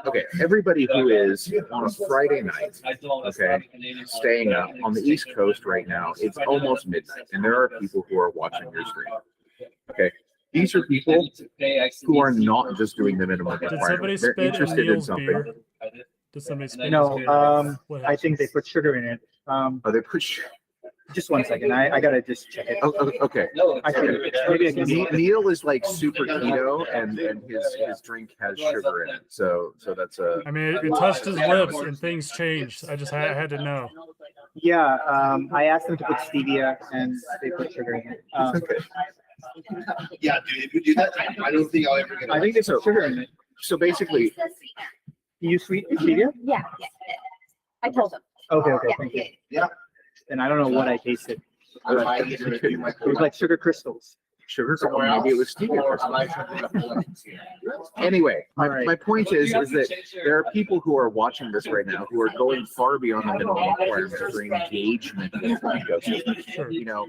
okay, everybody who is on a Friday night, okay, staying up on the East Coast right now, it's almost midnight, and there are people who are watching your stream. Okay. These are people who are not just doing the minimum Did requirement. somebody They're spit in interested in Neil's something. beer? Did somebody spit in No, his beer? What I think they put sugar in it. Oh, they push. Just 1 second. I gotta just check it. Oh, okay. I think maybe I can. Neil is like super keto, and his drink has sugar in it. So that's a. I mean, it touched his lips and things changed. I had to know. Yeah, I asked them to put stevia, and they put sugar in it. Yeah, dude, if you do that, I don't think I'll ever get. I think they put sugar in it. So basically, You sweet stevia? Yeah. I told them. Okay, thank you. Yeah. And I don't know what I tasted. It was like sugar crystals. sugar, or maybe it was stevia. Anyway, my point is that there are people who are watching this right now who are going far beyond the minimum requirements for engagement with the ecosystem. You know,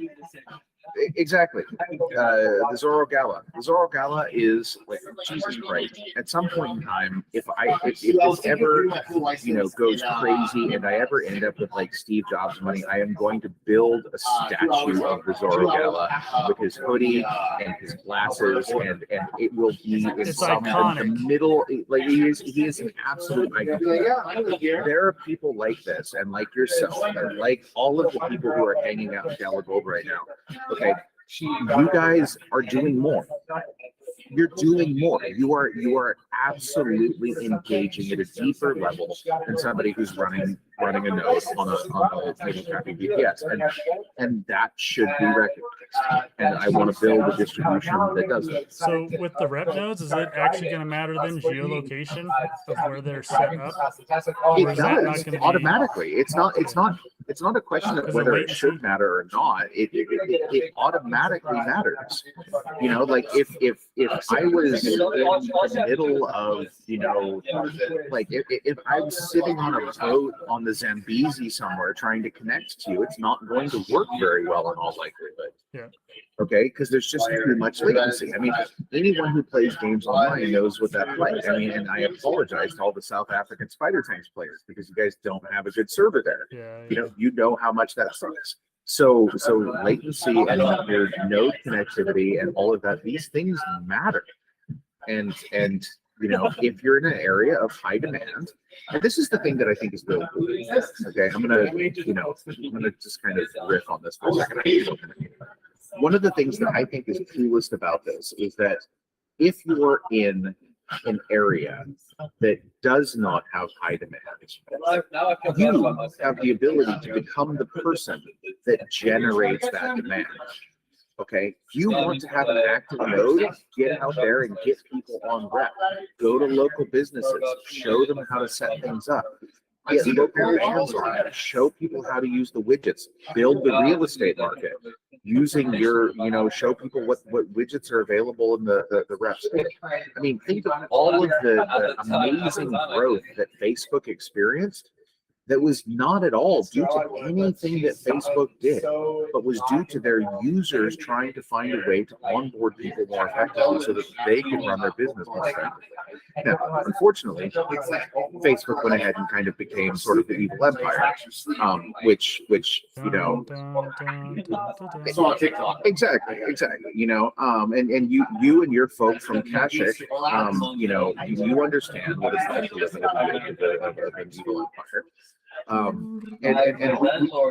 exactly. The Zorro Gala. The Zorro Gala is like, Jesus Christ. At some point in time, if this ever, you know, goes crazy and I ever end up with like Steve Jobs money, I am going to build a statue of the Zorro Gala with his hoodie and his glasses, and it will be in the middle. Like he is an absolute icon. There are people like this, and like yourself, and like all of the people who are hanging out in Gala Gold right now. Okay, you guys are doing more. you're doing more. You are absolutely engaging at a deeper level than somebody who's running a node on a maybe crappy VPS, and that should be recognized. And I want to build a distribution that does that. So with the rep nodes, is it actually going to matter then geolocation of where they're set up? Or It is that not does going to be automatically. It's not a question of whether it should matter or not. It automatically matters. You know, like if I was in the middle of, you know, like if I'm sitting on a boat on the Zambezi somewhere trying to connect to you, it's not going to work very well in all likelihood. Yeah. Okay, because there's just too much latency. I mean, anyone who plays games online knows what that's like. I mean, and I apologize to all the South African Spider Tanks players because you guys don't have a good server there. Yeah. You know how much that sucks. So latency and your node connectivity and all of that, these things matter. And you know, if you're in an area of high demand, and this is the thing that I think is really cool. Okay, I'm gonna just kind of riff on this for a second. One of the things that I think is coolest about this is that if you're in an area that does not have high demand, you have the ability to become the person that generates that demand. Okay, you want to have an active node, get out there and get people on rep. Go to local businesses, show them how to set things up. Get local hands on it, show people how to use the widgets, build the real estate market using your, you know, show people what widgets are available in the reps. I mean, think of all of the amazing growth that Facebook experienced that was not at all due to anything that Facebook did, but was due to their users trying to find a way to onboard people more effectively so that they could run their business more effectively. Now, unfortunately, Facebook went ahead and kind of became sort of the evil empire, which you know, It's on TikTok. exactly, you know, and you and your folk from Kashik, you know, you understand what it's like to live in an evil empire.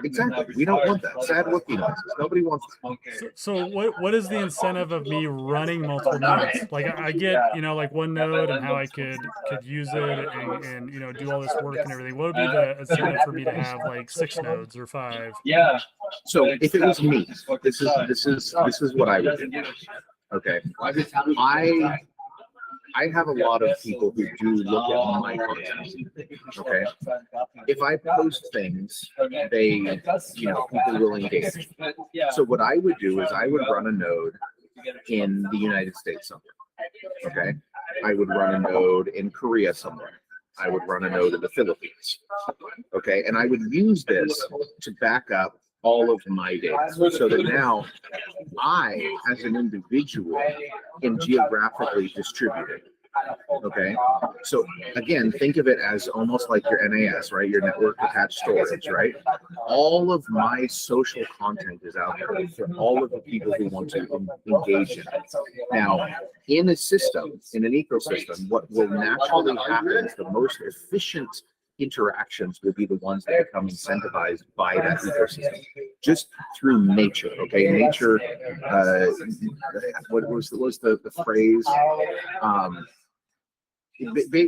Exactly, we don't want that. Sad Wookiee noises. Nobody wants that. So what is the incentive of me running multiple nodes? Like I get, you know, like one node and how I could use it and you know, do all this work and everything. What would be the incentive for me to have like 6 nodes or 5? Yeah. So if it was me, this is what I would do. Okay, I have a lot of people who do look at my content. Okay, if I post things, they, you know, people will engage. So what I would do is I would run a node in the United States somewhere. Okay, I would run a node in Korea somewhere. I would run a node in the Philippines. Okay, and I would use this to back up all of my data so that now I, as an individual, am geographically distributed. Okay, so again, think of it as almost like your NAS, right? Your network attached storage, right? All of my social content is out there for all of the people who want to engage in it. Now, in a system, in an ecosystem, what will naturally happen is the most efficient interactions will be the ones that become incentivized by that ecosystem, just through nature. Okay, nature. What was the phrase?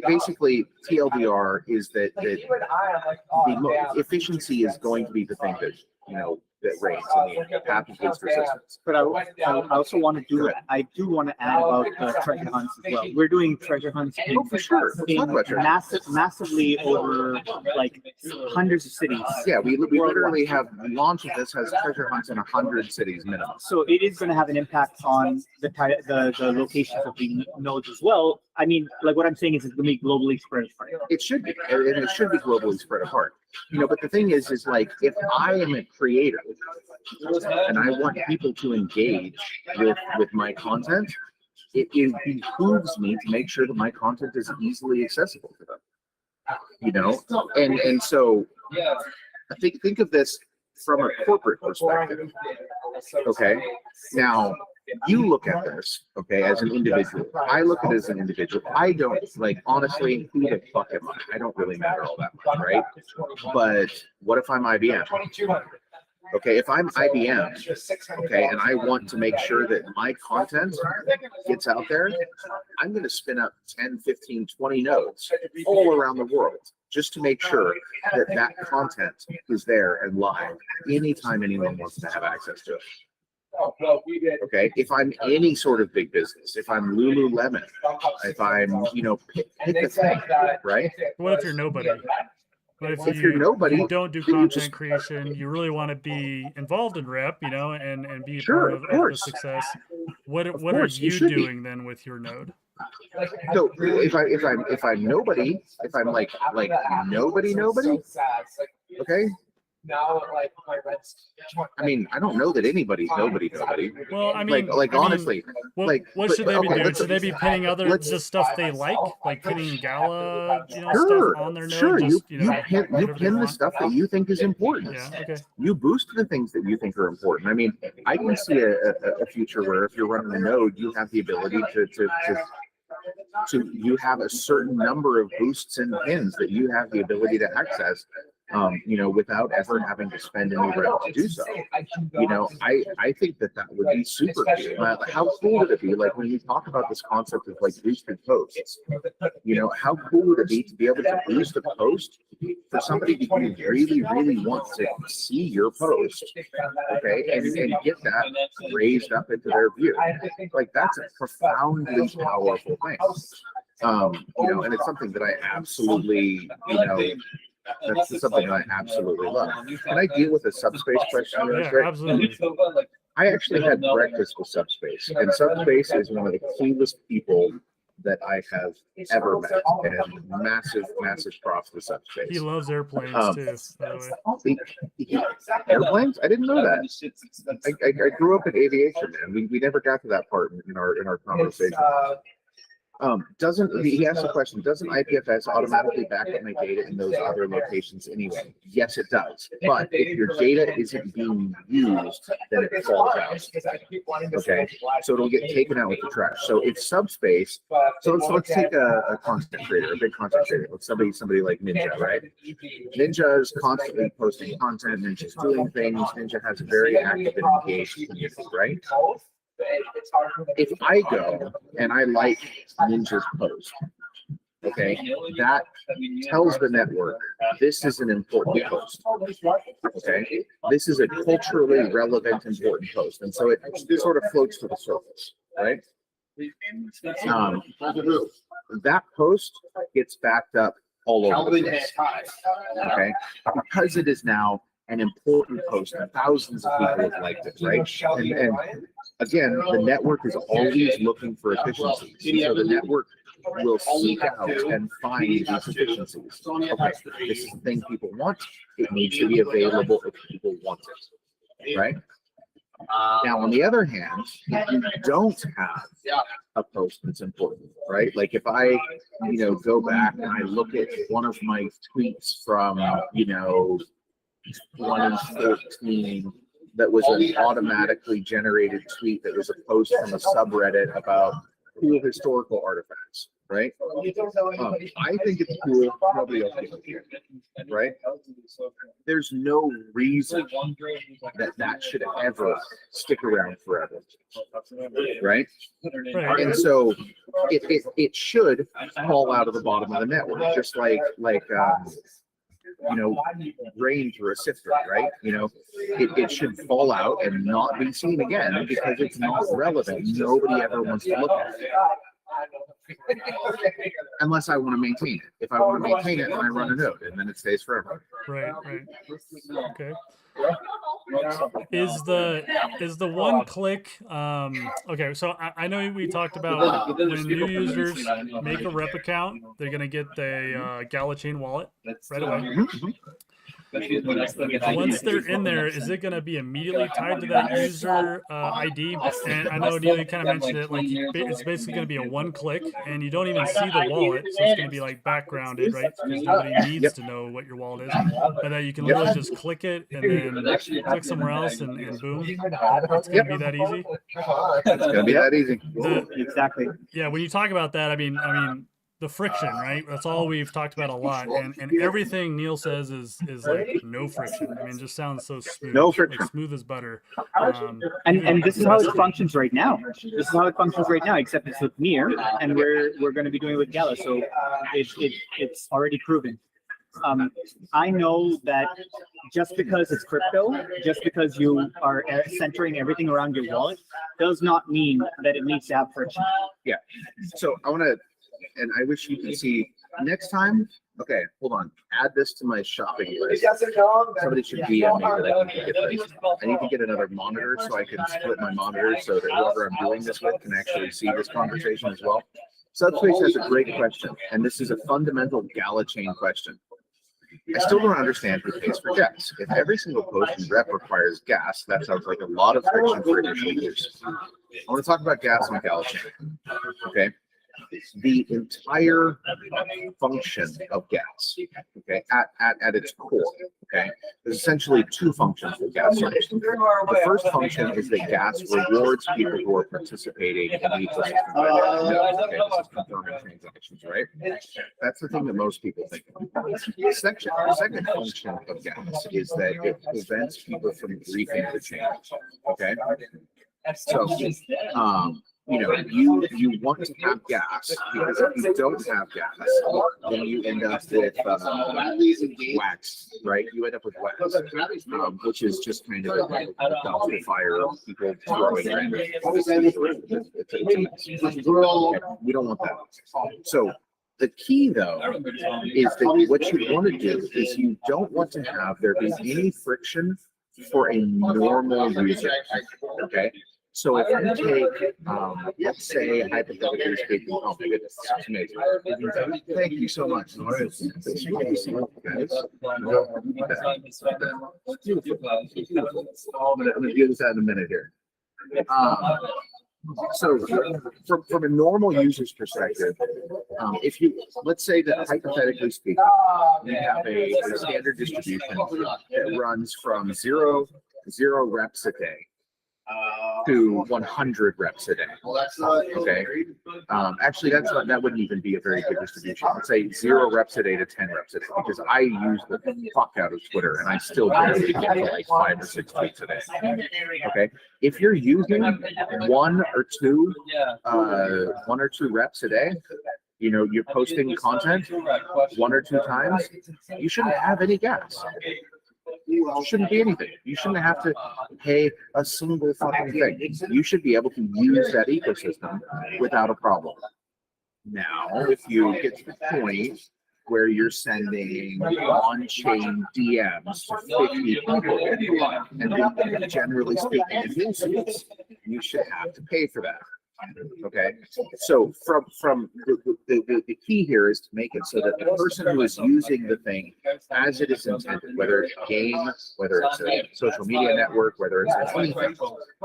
Basically, TLDR is that the efficiency is going to be the thing that, you know, that reigns in the path of least resistance. But I also want to do it. I do want to add about treasure hunts as well. We're doing treasure hunts in, For sure. Let's talk about treasure hunts. massively over like hundreds of cities. Yeah, we literally have launch of this has treasure hunts in 100 cities minimum. So it is going to have an impact on the locations of the nodes as well. I mean, like what I'm saying is it's going to be globally spread apart. It should be, and it should be globally spread apart. You know, but the thing is like if I am a creator and I want people to engage with my content, it behooves me to make sure that my content is easily accessible to them. You know, and so I think of this from a corporate perspective. Okay, now you look at this, okay, as an individual. I look at it as an individual. I don't, like, honestly, who the fuck am I? I don't really matter all that much, right? But what if I'm IBM? Okay, if I'm IBM, okay, and I want to make sure that my content gets out there, I'm going to spin up 10, 15, 20 nodes all around the world just to make sure that that content is there and live anytime anyone wants to have access to it. Okay, if I'm any sort of big business, if I'm Lululemon, if I'm, pick a thing, right? What if you're nobody? What if you're nobody, you don't do then you content just- creation? You really want to be involved in rep, and be a Sure, part of of the course. success. What are course, you you should be. doing then with your node? So if I'm nobody, if I'm like nobody, okay. Now, like my rent's. I mean, I don't know that anybody's nobody. Well, I mean, Honestly, what but should they be okay, doing? let's- Should they be pinning just stuff they like pinning Gala, Sure, stuff on their node? sure. Just, You pin whatever they the want? stuff that you think is important. Yeah. Okay. You boost the things that you think are important. I mean, I can see a future where if you're running a node, you have the ability to you have a certain number of boosts and pins that you have the ability to access, without ever having to spend any rent to do so. I think that would be super cool. How cool would it be? Like when you talk about this concept of like boosted posts, how cool would it be to be able to boost a post for somebody who really, really wants to see your post, okay, and get that raised up into their view. Like that's a profoundly powerful thing. And it's something that I absolutely, that's something that I absolutely love. Can I deal with a subspace question? Yeah, Right? absolutely. I actually had breakfast with Subspace, and Subspace is one of the coolest people that I have ever met, and massive props to Subspace. He loves airplanes too, by the way. Airplanes? I didn't know that. I grew up in aviation, man. We never got to that part in our conversation. He asked the question, doesn't IPFS automatically back up my data in those other locations anyway? Yes, it does. But if your data isn't being used, then it falls out. Okay, so it'll get taken out with the trash. So if Subspace, so let's take a content creator, a big content creator, somebody like Ninja, right? Ninja is constantly posting content, Ninja's doing things, Ninja has a very active and engaged community, right? If I go and I like Ninja's post, okay, that tells the network this is an important post. Okay, this is a culturally relevant, important post, and so it sort of floats to the surface, right? That post gets backed up all over the place, okay, because it is now an important post, and thousands of people have liked it, right? And again, the network is always looking for efficiencies. So the network will seek out and find these efficiencies. Okay, this is the thing people want. It needs to be available if people want it, right? Now, on the other hand, if you don't have a post that's important, right? Like if I, go back and I look at one of my tweets from, 2014 that was an automatically generated tweet that was a post from a subreddit about cool historical artifacts, right? I think it's cool. Nobody else gives a shit, right? There's no reason that should ever stick around forever, right? Right. And so it should fall out of the bottom of the network, just like rain through a sifter, right? It should fall out and not be seen again because it's not relevant. Nobody ever wants to look at it. Unless I want to maintain it. If I want to maintain it, then I run a node and then it stays forever. Right. Okay. Is the one click okay, so I know we talked about when new users make a rep account, they're gonna get the Gala chain wallet right away. Once they're in there, is it going to be immediately tied to that user ID? And I know Neil, you kind of mentioned it, like it's basically going to be a one click and you don't even see the wallet. So it's going to be like backgrounded, right? Because nobody needs to know what your wallet is. But then you can literally just click it and then click somewhere else and boom. It's going to be that easy. It's going to be that easy. Exactly. Yeah, when you talk about that, I mean, the friction, right? That's all we've talked about a lot, and everything Neil says is like no friction. I mean, it just sounds so smooth, No friction. like smooth as butter. And this is how it functions right now. This is how it functions right now, except it's with Mir, and we're going to be doing it with Gala. So it's already proven. I know that just because it's crypto, just because you are centering everything around your wallet, does not mean that it needs to have friction. Yeah. So I want to, and I wish you could see next time. Okay, hold on. Add this to my shopping list. Somebody should DM me that I can get this. I need to get another monitor so I can split my monitor so that whoever I'm doing this with can actually see this conversation as well. Subspace has a great question, and this is a fundamental Gala chain question. I still don't understand who pays for gas. If every single post in rep requires gas, that sounds like a lot of friction for initial use. I want to talk about gas on Gala chain. Okay. The entire function of gas, okay, at its core, okay, there's essentially two functions with gas source. The first function is that gas rewards people who are participating in the ecosystem. Okay, this is confirming transactions, right? That's the thing that most people think of. The second function of gas is that it prevents people from griefing the chain. Okay, so you want to have gas, because if you don't have gas, then you end up with wax, right? You end up with wax, which is just kind of a dumpster fire of people throwing random. It's a mess. We don't want that. So the key, though, is that what you want to do is you don't want to have there be any friction for a normal user, okay? So if you take, let's say, hypothetically speaking, oh my goodness, that's amazing. Thank you so much. I'm going to do this out in a minute here. So from a normal user's perspective, if you, let's say that hypothetically speaking, you have a standard distribution that runs from zero reps a day to 100 reps a day. Okay. Actually, that wouldn't even be a very good distribution. Let's say 0 reps a day to 10 reps a day, because I use the fuck out of Twitter and I still barely get to like 5 or 6 tweets a day. Okay. If you're using one or two reps a day, you're posting content 1 or 2 times, you shouldn't have any gas. You shouldn't be anything. You shouldn't have to pay a single fucking thing. You should be able to use that ecosystem without a problem. Now, if you get to the point where you're sending on-chain DMs to 50 people, and generally speaking, you should have to pay for that. Okay, so from the key here is to make it so that the person who is using the thing as it is intended, whether it's a game, whether it's a social media network, whether it's anything,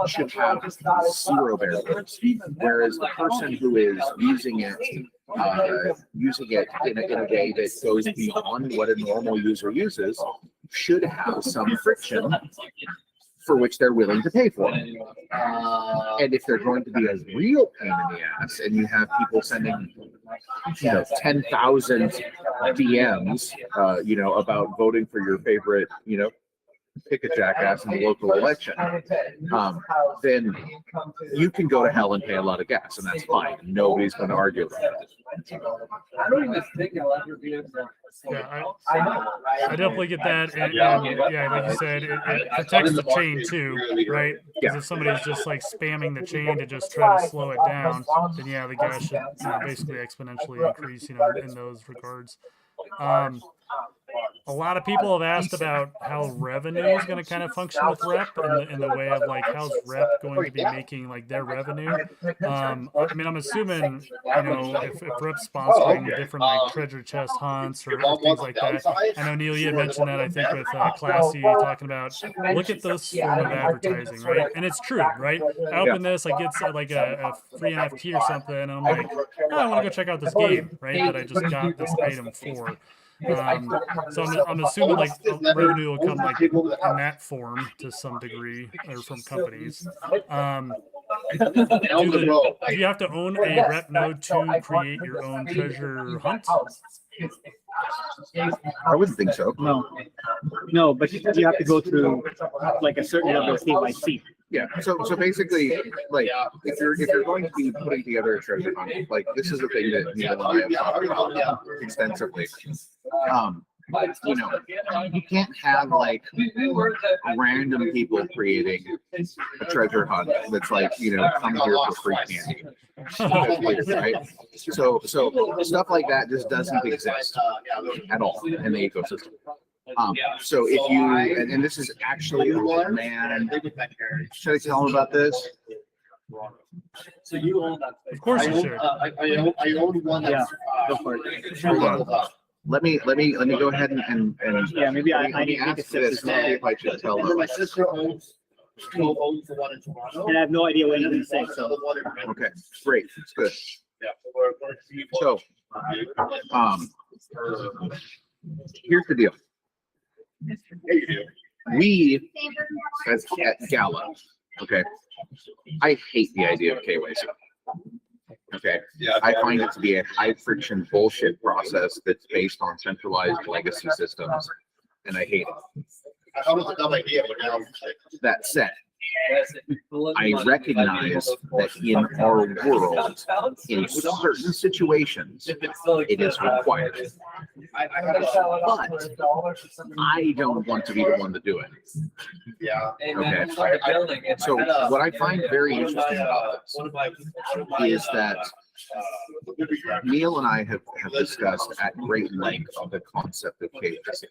should have 0 barriers. Whereas the person who is using it in a way that goes beyond what a normal user uses should have some friction for which they're willing to pay for. And if they're going to be a real pain in the ass, and you have people sending, 10,000 DMs, about voting for your favorite, pick a jackass in the local election, then you can go to hell and pay a lot of gas, and that's fine. Nobody's going to argue about it. I don't even think I'll ever be able to. Yeah, I definitely get that, and yeah, like you said, it protects the chain too, right? Because if somebody's just like spamming the chain to just try to slow it down, then yeah, the gas should basically exponentially increase, in those regards. A lot of people have asked about how revenue is going to kind of function with Rep in the way of like how's Rep going to be making like their revenue. I mean, I'm assuming if Rep's sponsoring different like treasure chest hunts or things like that. I know Neil, you had mentioned that I think with Classy talking about look at this form of advertising, right? And it's true, right? I open this, I get like a free NFT or something, and I'm like, oh, I want to go check out this game, right? That I just got this item for. So I'm assuming like revenue will come like in that form to some degree or from companies. On the road. Do you have to own a rep node to create your own treasure hunt? I wouldn't think so. No, but you have to go through like a certain level of KYC. Yeah. So basically, like if you're going to be putting together a treasure hunt, like this is the thing that Neil and I have talked about extensively. You know, you can't have like random people creating a treasure hunt that's like, you know, come here for free candy. That's weird, right? So stuff like that just doesn't exist at all in the ecosystem. So if you, and this is actually, man, should I tell them about this? So you own that. Of course you should. I own one that's. Go for it. Hold on. Let me go ahead and Yeah, maybe I let me need to make a ask this. sip. See if I should tell And then them. my sister owns the one in Toronto. And I have no idea what you're going to say. So Okay, great, it's good. Yeah. So, here's the deal. We, as at Gala, okay, I hate the idea of KYC. Okay, Yeah. I find it to be a high friction bullshit process that's based on centralized legacy systems, and I hate it. I thought it was a dumb idea, but now. That said, I recognize that in our world, in certain situations, it is required. But I don't want to be the one to do it. Yeah. Okay. So what I find very interesting about this is that Neil and I have discussed at great length the concept of KYC.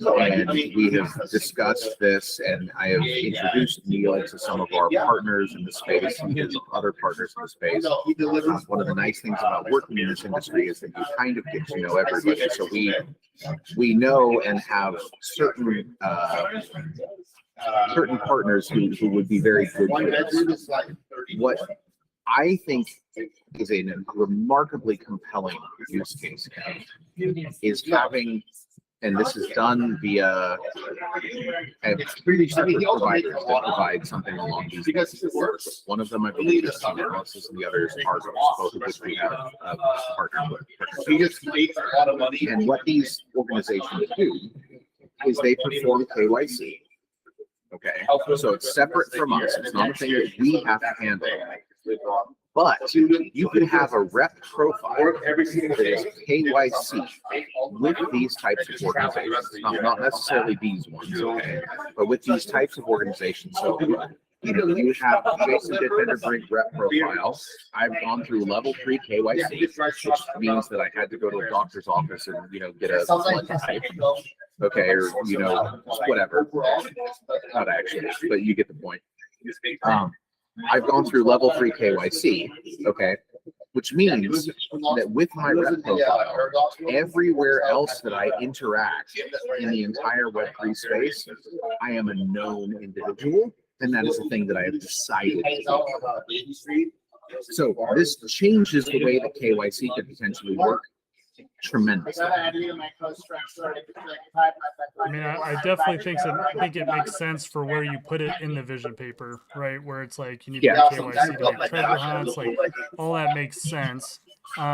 And we have discussed this, and I have introduced Neil to some of our partners in the space and his other partners in the space. One of the nice things about working in this industry is that you kind of get to know everybody. So we know and have certain certain partners who would be very good fits. What I think is a remarkably compelling use case is having, and this is done via three separate providers that provide something along these lines. One of them, I believe, is Analysis, and the other is Argos, both of which we have partnered with. And what these organizations do is they perform KYC. Okay, so it's separate from us. It's not a thing that we have to handle. But you could have a rep profile that is KYC with these types of organizations, not necessarily these ones, okay, but with these types of organizations. So, you know, you have Jason Bitbender Brink rep profile. I've gone through level 3 KYC, which means that I had to go to a doctor's office and, you know, get a blood type, okay, or, you know, whatever. Not actually, but you get the point. I've gone through level 3 KYC, okay, which means that with my rep profile, everywhere else that I interact in the entire Web3 space, I am a known individual, and that is the thing that I have decided to do. So this changes the way that KYC could potentially work tremendously. I mean, I definitely think it makes sense for where you put it in the vision paper, right? Where it's like you need to get KYC to make treasure hunts, like all that makes sense. You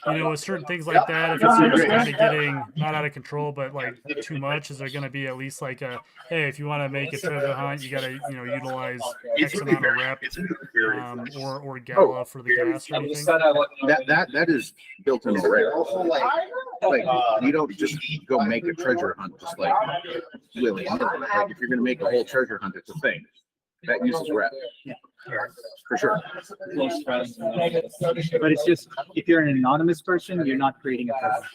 know, with certain things like that, if it's just kind of getting not out of control, but like too much, is there going to be at least like a, hey, if you want to make a treasure hunt, you got to, you know, utilize X amount of rep, or Gala for the gas or anything? That is built in already. Like you don't just go make a treasure hunt just like willy-nilly. Like if you're going to make a whole treasure hunt, it's a thing that uses rep. For sure. But it's just, if you're an anonymous person, you're not creating a presence.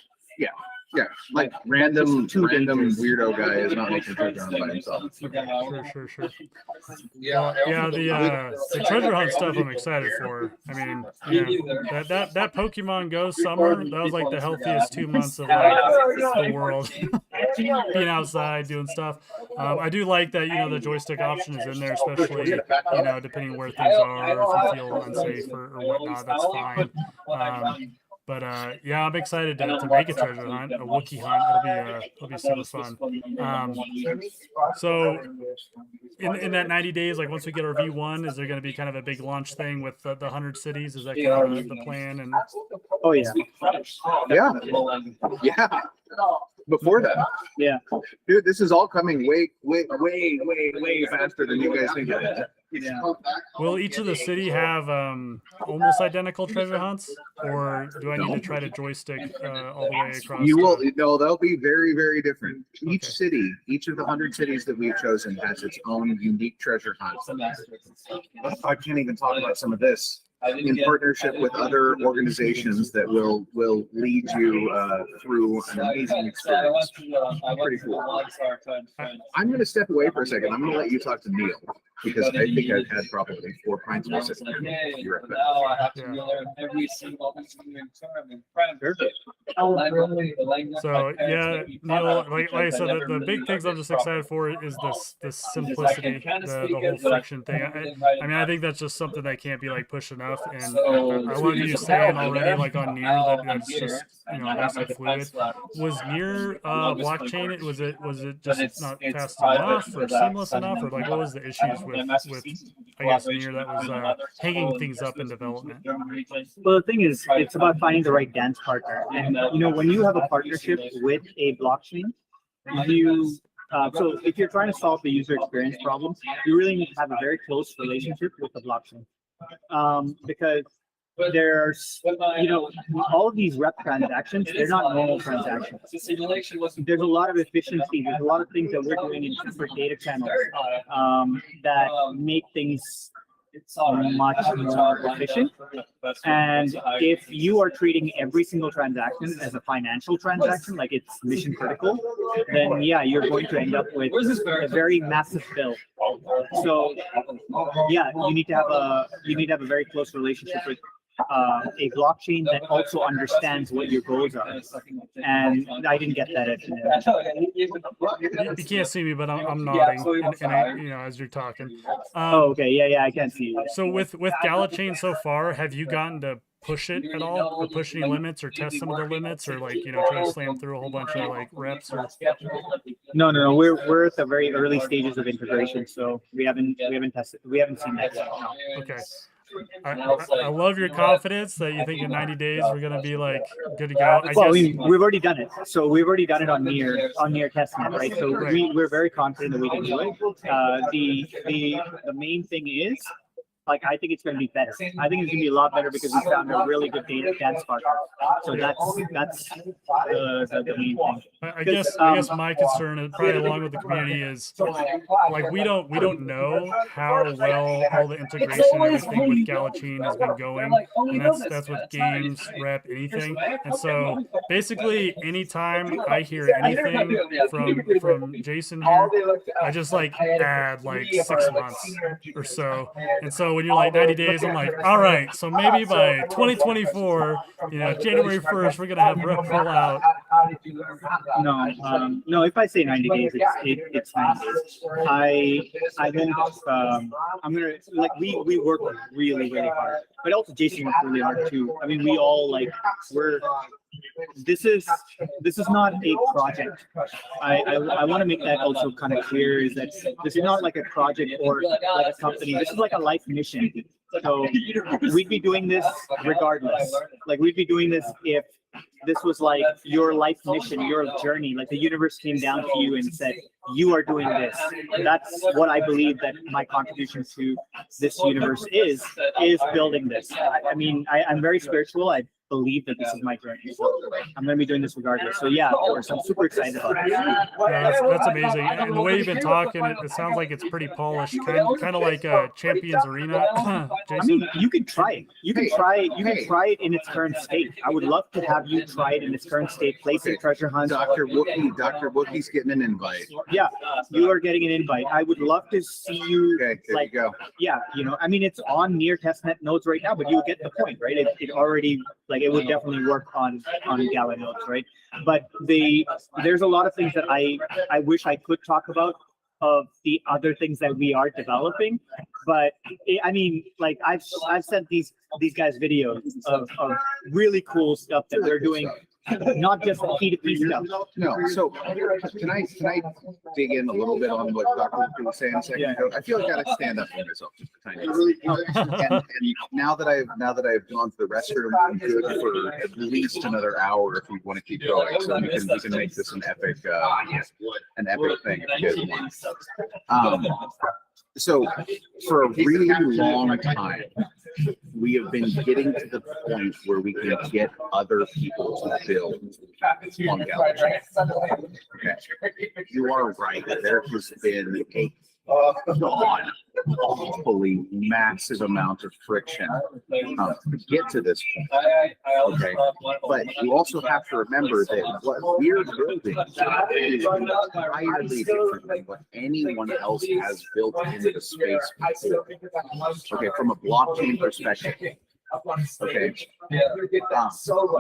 Yeah, like random weirdo guy is not making treasure hunt by himself. Sure. Yeah, the treasure hunt stuff I'm excited for. I mean, yeah, that Pokemon Go summer, that was like the healthiest 2 months of like the world. Being outside, doing stuff. I do like that, you know, the joystick option is in there, especially, you know, depending where things are, if you feel unsafe or whatnot, that's fine. But yeah, I'm excited to make a treasure hunt, a Wookiee hunt. It'll be super fun. So in that 90 days, like once we get our V1, is there going to be kind of a big launch thing with the 100 cities? Is that kind of the plan? And Oh yeah, Yeah. Yeah. Before that, yeah. dude, this is all coming way faster than you guys think it is. Yeah. will each of the city have almost identical treasure hunts, or do I need to try to joystick all the way across? You will no, they'll be very different. Each Okay. city, each of the 100 cities that we've chosen has its own unique treasure hunt. I can't even talk about some of this in partnership with other organizations that will lead you through an amazing experience. Pretty cool. I'm going to step away for a second. I'm going to let you talk to Neil because I think I've had probably 4 pints of this. You're right back. Now I have to Yeah. go there every single term and practice. So yeah, Neil, like I said, the big things I'm just excited for is this simplicity, the whole friction thing. I mean, I think that's just something that can't be like pushed enough. And I love you saying already, like on Near, that's just nice and fluid. Was Near blockchain? Was it just not fast enough or seamless enough, or like what was the issues with I guess Near that was hanging things up in development? Well, the thing is, it's about finding the right dance partner. And when you have a partnership with a blockchain, so if you're trying to solve the user experience problems, you really need to have a very close relationship with the blockchain, because there's all of these rep transactions, they're not normal transactions. There's a lot of efficiency. There's a lot of things that we're doing in different data channels that make things much more efficient. And if you are treating every single transaction as a financial transaction, like it's mission critical, then yeah, you're going to end up with a very massive bill. So yeah, you need to have a very close relationship with a blockchain that also understands what your goals are. And I didn't get that at You can't see me, but I'm nodding, and I, as you're talking. Oh, okay, yeah, I can see you. So with Gala chain so far, have you gotten to push it at all, or push any limits, or test some of the limits, or like try to slam through a whole bunch of like reps? Or No, we're at the very early stages of integration, so we haven't tested, we haven't seen that yet. No. Okay. I love your confidence that you think in 90 days we're gonna be like good to go. Well, we've already done it. So we've already done it on near testnet, right? So we're very confident that we can do it. The main thing is, like, I think it's going to be better. I think it's going to be a lot better because we found a really good dance partner. So that's the main thing. I guess my concern, and probably along with the community, is like we don't know how well all the integration and everything with Gala chain has been going, and that's with games, rep, anything. And so basically, anytime I hear anything from Jason here, I just like add like 6 months or so. And so when you're like 90 days, I'm like, all right, so maybe by 2024, January 1st, we're gonna have rep pull out. No. If I say 90 days, it's 90 days. I won't. I'm gonna we work really hard, but also Jason worked really hard too. I mean, we all This is not a project. I want to make that also kind of clear, is that this is not like a project or like a company. This is like a life mission. So we'd be doing this regardless. Like, we'd be doing this if this was like your life mission, your journey. Like, the universe came down to you and said, you are doing this. That's what I believe that my contribution to this universe is building this. I mean, I'm very spiritual. I believe that this is my journey. So I'm going to be doing this regardless. So yeah, of course, I'm super excited about it. Yeah, that's amazing. And the way you've been talking, it sounds like it's pretty polished, kind of like a Champions Arena. Jason? I mean, you can try it. You can try it in its current state. I would love to have you try it in its current state. Place a treasure hunt. Dr. Wookiee's getting an invite. Yeah, you are getting an invite. I would love to see you. Okay, there you go. Yeah, I mean, it's on near testnet nodes right now, but you get the point, right? It already, like, it would definitely work on Gala nodes, right? But there's a lot of things that I wish I could talk about of the other things that we are developing. But I mean, like I've sent these guys videos of really cool stuff that they're doing, not just P2P stuff. No, so can I dig in a little bit on what Dr. Wookiee was saying a second ago? I feel like I gotta stand up for myself just a tiny bit. And now that I've gone to the restroom, I'm good for at least another hour if you want to keep going. So we can make this an epic thing if you guys want. So for a really long time, we have been getting to the point where we can get other people to build on Gala. Okay. You are right. There has been a hopefully massive amount of friction to get to this point. Okay. But you also have to remember that what we're building is entirely different than what anyone else has built into the space before. Okay, from a blockchain perspective. Okay.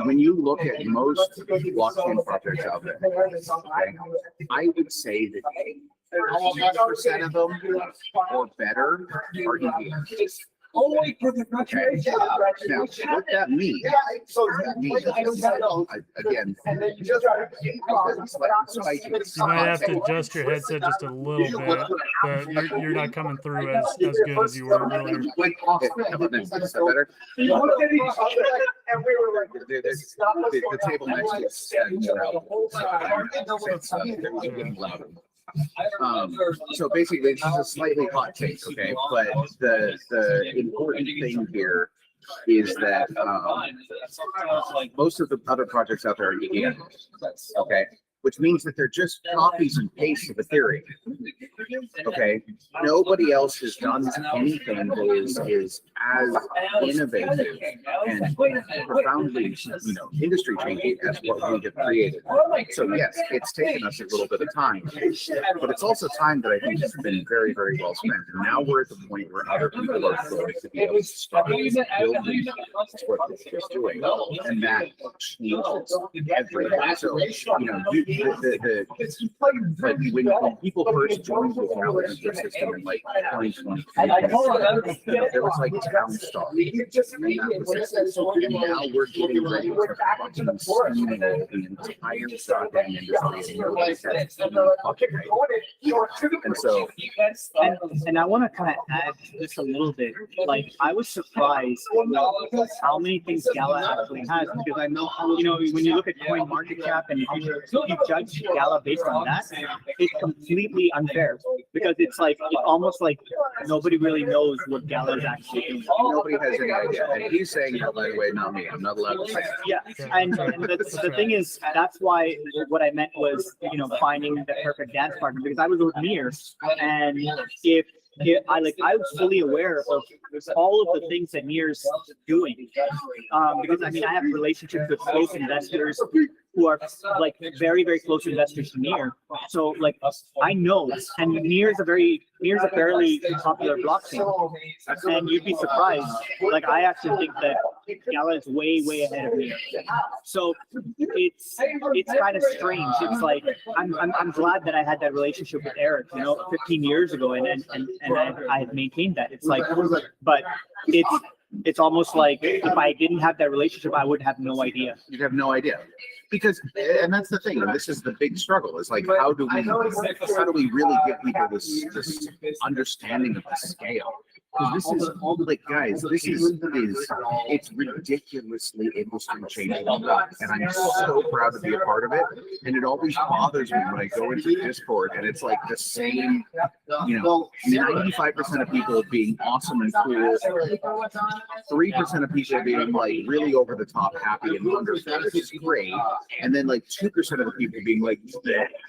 When you look at most blockchain projects out there, okay, I would say that 80% of them or better are EVMs. Okay. Now, what that means, again, you might have to adjust your headset just a little bit, but you're not coming through as good as you were earlier. Is that better? The table next to us is getting louder. So basically, this is a slightly hot take, okay? But the important thing here is that most of the other projects out there are EVM, okay? Which means that they're just copies and pastes of Ethereum. Okay, nobody else has done anything that is as innovative and profoundly, industry changing as what we have created. So yes, it's taken us a little bit of time, but it's also time that I think has been very, very well spent. And now we're at the point where other people are going to be able to start building what they're just doing, and that changes everything. So when people first joined the Gala ecosystem in like 2020, there was like Town Star, and now we're getting ready to fucking steamroll the entire goddamn industry. And so, and I want to kind of add just a little bit. Like, I was surprised how many things Gala actually has, because I know, when you look at coin market cap and if you judge Gala based on that, it's completely unfair, because it's almost like nobody really knows what Gala is actually doing. Nobody has any idea. And he's saying that, by the way, not me. I'm not allowed to say that. Yeah, and the thing is, that's why what I meant was, finding the perfect dance partner, because I was with Mir, and I was fully aware of all of the things that Mir's doing, because I have relationships with close investors who are like very, very close investors to Mir. So I know, and Mir is a fairly popular blockchain, and you'd be surprised. I actually think that Gala is way, way ahead of Mir. So it's kind of strange. It's like I'm glad that I had that relationship with Eric, 15 years ago, and I had maintained that. It's like, but it's almost like if I didn't have that relationship, I would have no idea. You'd have no idea. Because, and that's the thing, and this is the big struggle, is like, how do we really give people this understanding of the scale? Because this is all guys, it's ridiculously industry changing, and I'm so proud to be a part of it. And it always bothers me when I go into Discord and it's like the same, 95% of people being awesome and cool, 3% of people being like really over the top happy and wonderful, which is great, and then 2% of the people being like,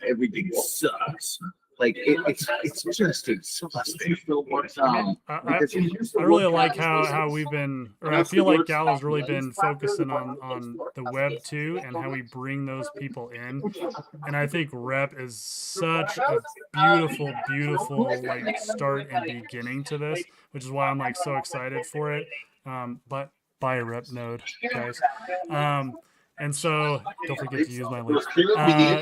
everything sucks. It's just exhausting. I really like how we've been, or I feel like Gala's really been focusing on the web too, and how we bring those people in. And I think Rep is such a beautiful start and beginning to this, which is why I'm so excited for it. But buy a Rep node, guys. And so don't forget to use my link.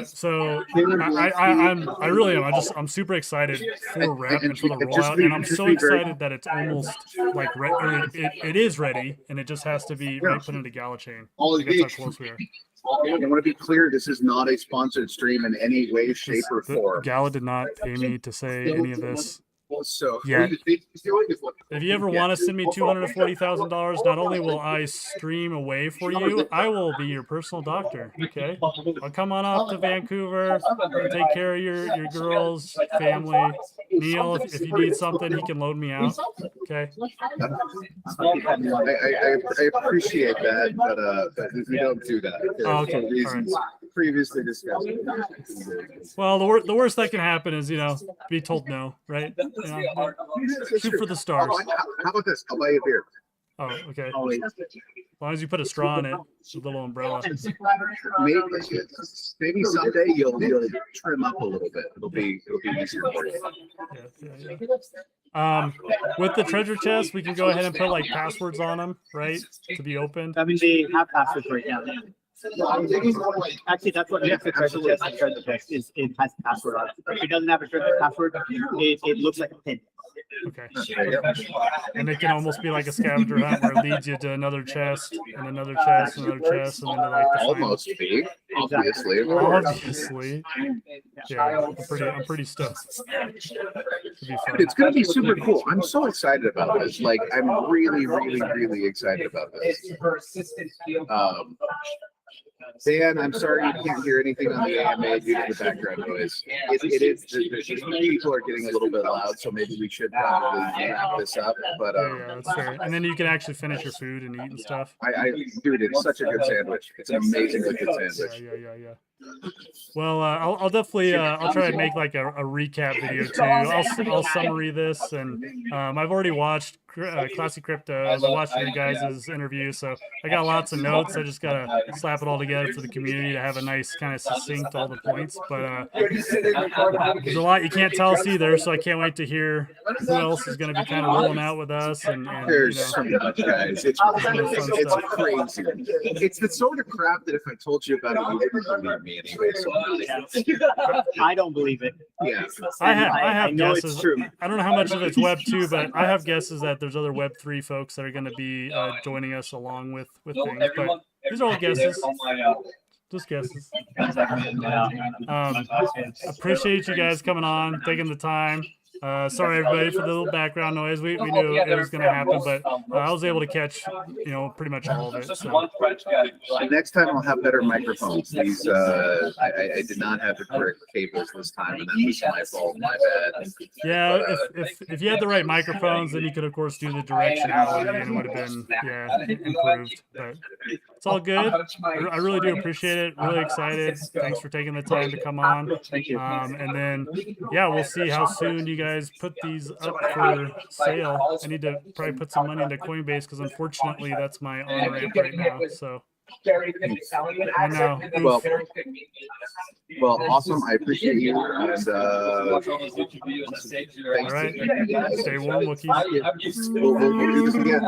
So I really am. I'm super excited for rep and for the rollout, and I'm so excited that it's almost like it is ready, and it just has to be put into Gala chain. That's how close we are. I want to be clear, this is not a sponsored stream in any way, shape, or form. Gala did not pay me to say any of this. So yet. If you ever want to send me $240,000, not only will I stream away for you, I will be your personal doctor. Okay, I'll come on up to Vancouver, take care of your girls, family. Neil, if you need something, he can load me out. Okay. I appreciate that, but we don't do that. Oh, okay. For reasons previously discussed. Well, the worst that can happen is be told no, right? Shoot for the stars. How about this? I'll buy you a beer. Oh, okay. As long as you put a straw in it, a little umbrella. Maybe someday you'll trim up a little bit. It'll be easier for you. Yeah. With the treasure chest, we can go ahead and put like passwords on them, right? To be opened. I mean, they have passwords right now. Actually, that's what makes the treasure chest a treasure chest is it has a password on it. If it doesn't have a treasure password, it looks like a pin. Okay. And it can almost be like a scavenger hunt where it leads you to another chest and another chest and another chest and then to like the almost big, obviously. Obviously. Yeah, I'm pretty stoked. It's gonna be super cool. I'm so excited about this. Like I'm really excited about this. Dan, I'm sorry you can't hear anything on the AMA due to the background noise. It is the people are getting a little bit loud, so maybe we should probably wrap this up. But yeah, that's fair. And then you can actually finish your food and eat and stuff. Dude, it's such a good sandwich. It's an amazingly good sandwich. Yeah. Well, I'll definitely I'll try to make like a recap video too. I'll summary this, and I've already watched Classy Crypto. I watched your guys' interview, so I got lots of notes. I just gotta slap it all together for the community to have a nice kind of succinct all the points. But there's a lot you can't tell us either, so I can't wait to hear who else is going to be kind of rolling out with us. And there's so much, guys. It's crazy. It's the sort of crap that if I told you about it, you wouldn't believe me anyway. So I don't believe it. Yeah, I have know guesses. it's true. I don't know how much of it's Web 2, but I have guesses that there's other Web 3 folks that are going to be joining us along with things. But these are all guesses. Just guesses. Appreciate you guys coming on, taking the time. Sorry everybody for the little background noise. We knew it was going to happen, but I was able to catch pretty much all of it. So. Next time I'll have better microphones. These I did not have the correct cables this time, and that was my fault. My bad. Yeah, if you had the right microphones, then you could of course do the directionality, and it would have been improved. But it's all good. I really do appreciate it. Really excited. Thanks for taking the time to come on. Thank you. And then we'll see how soon you guys put these up for sale. I need to probably put some money into Coinbase because unfortunately that's my on ramp right now. So I know. Well, awesome. I appreciate you. And all right. Stay warm, Wookiees. We'll do this again.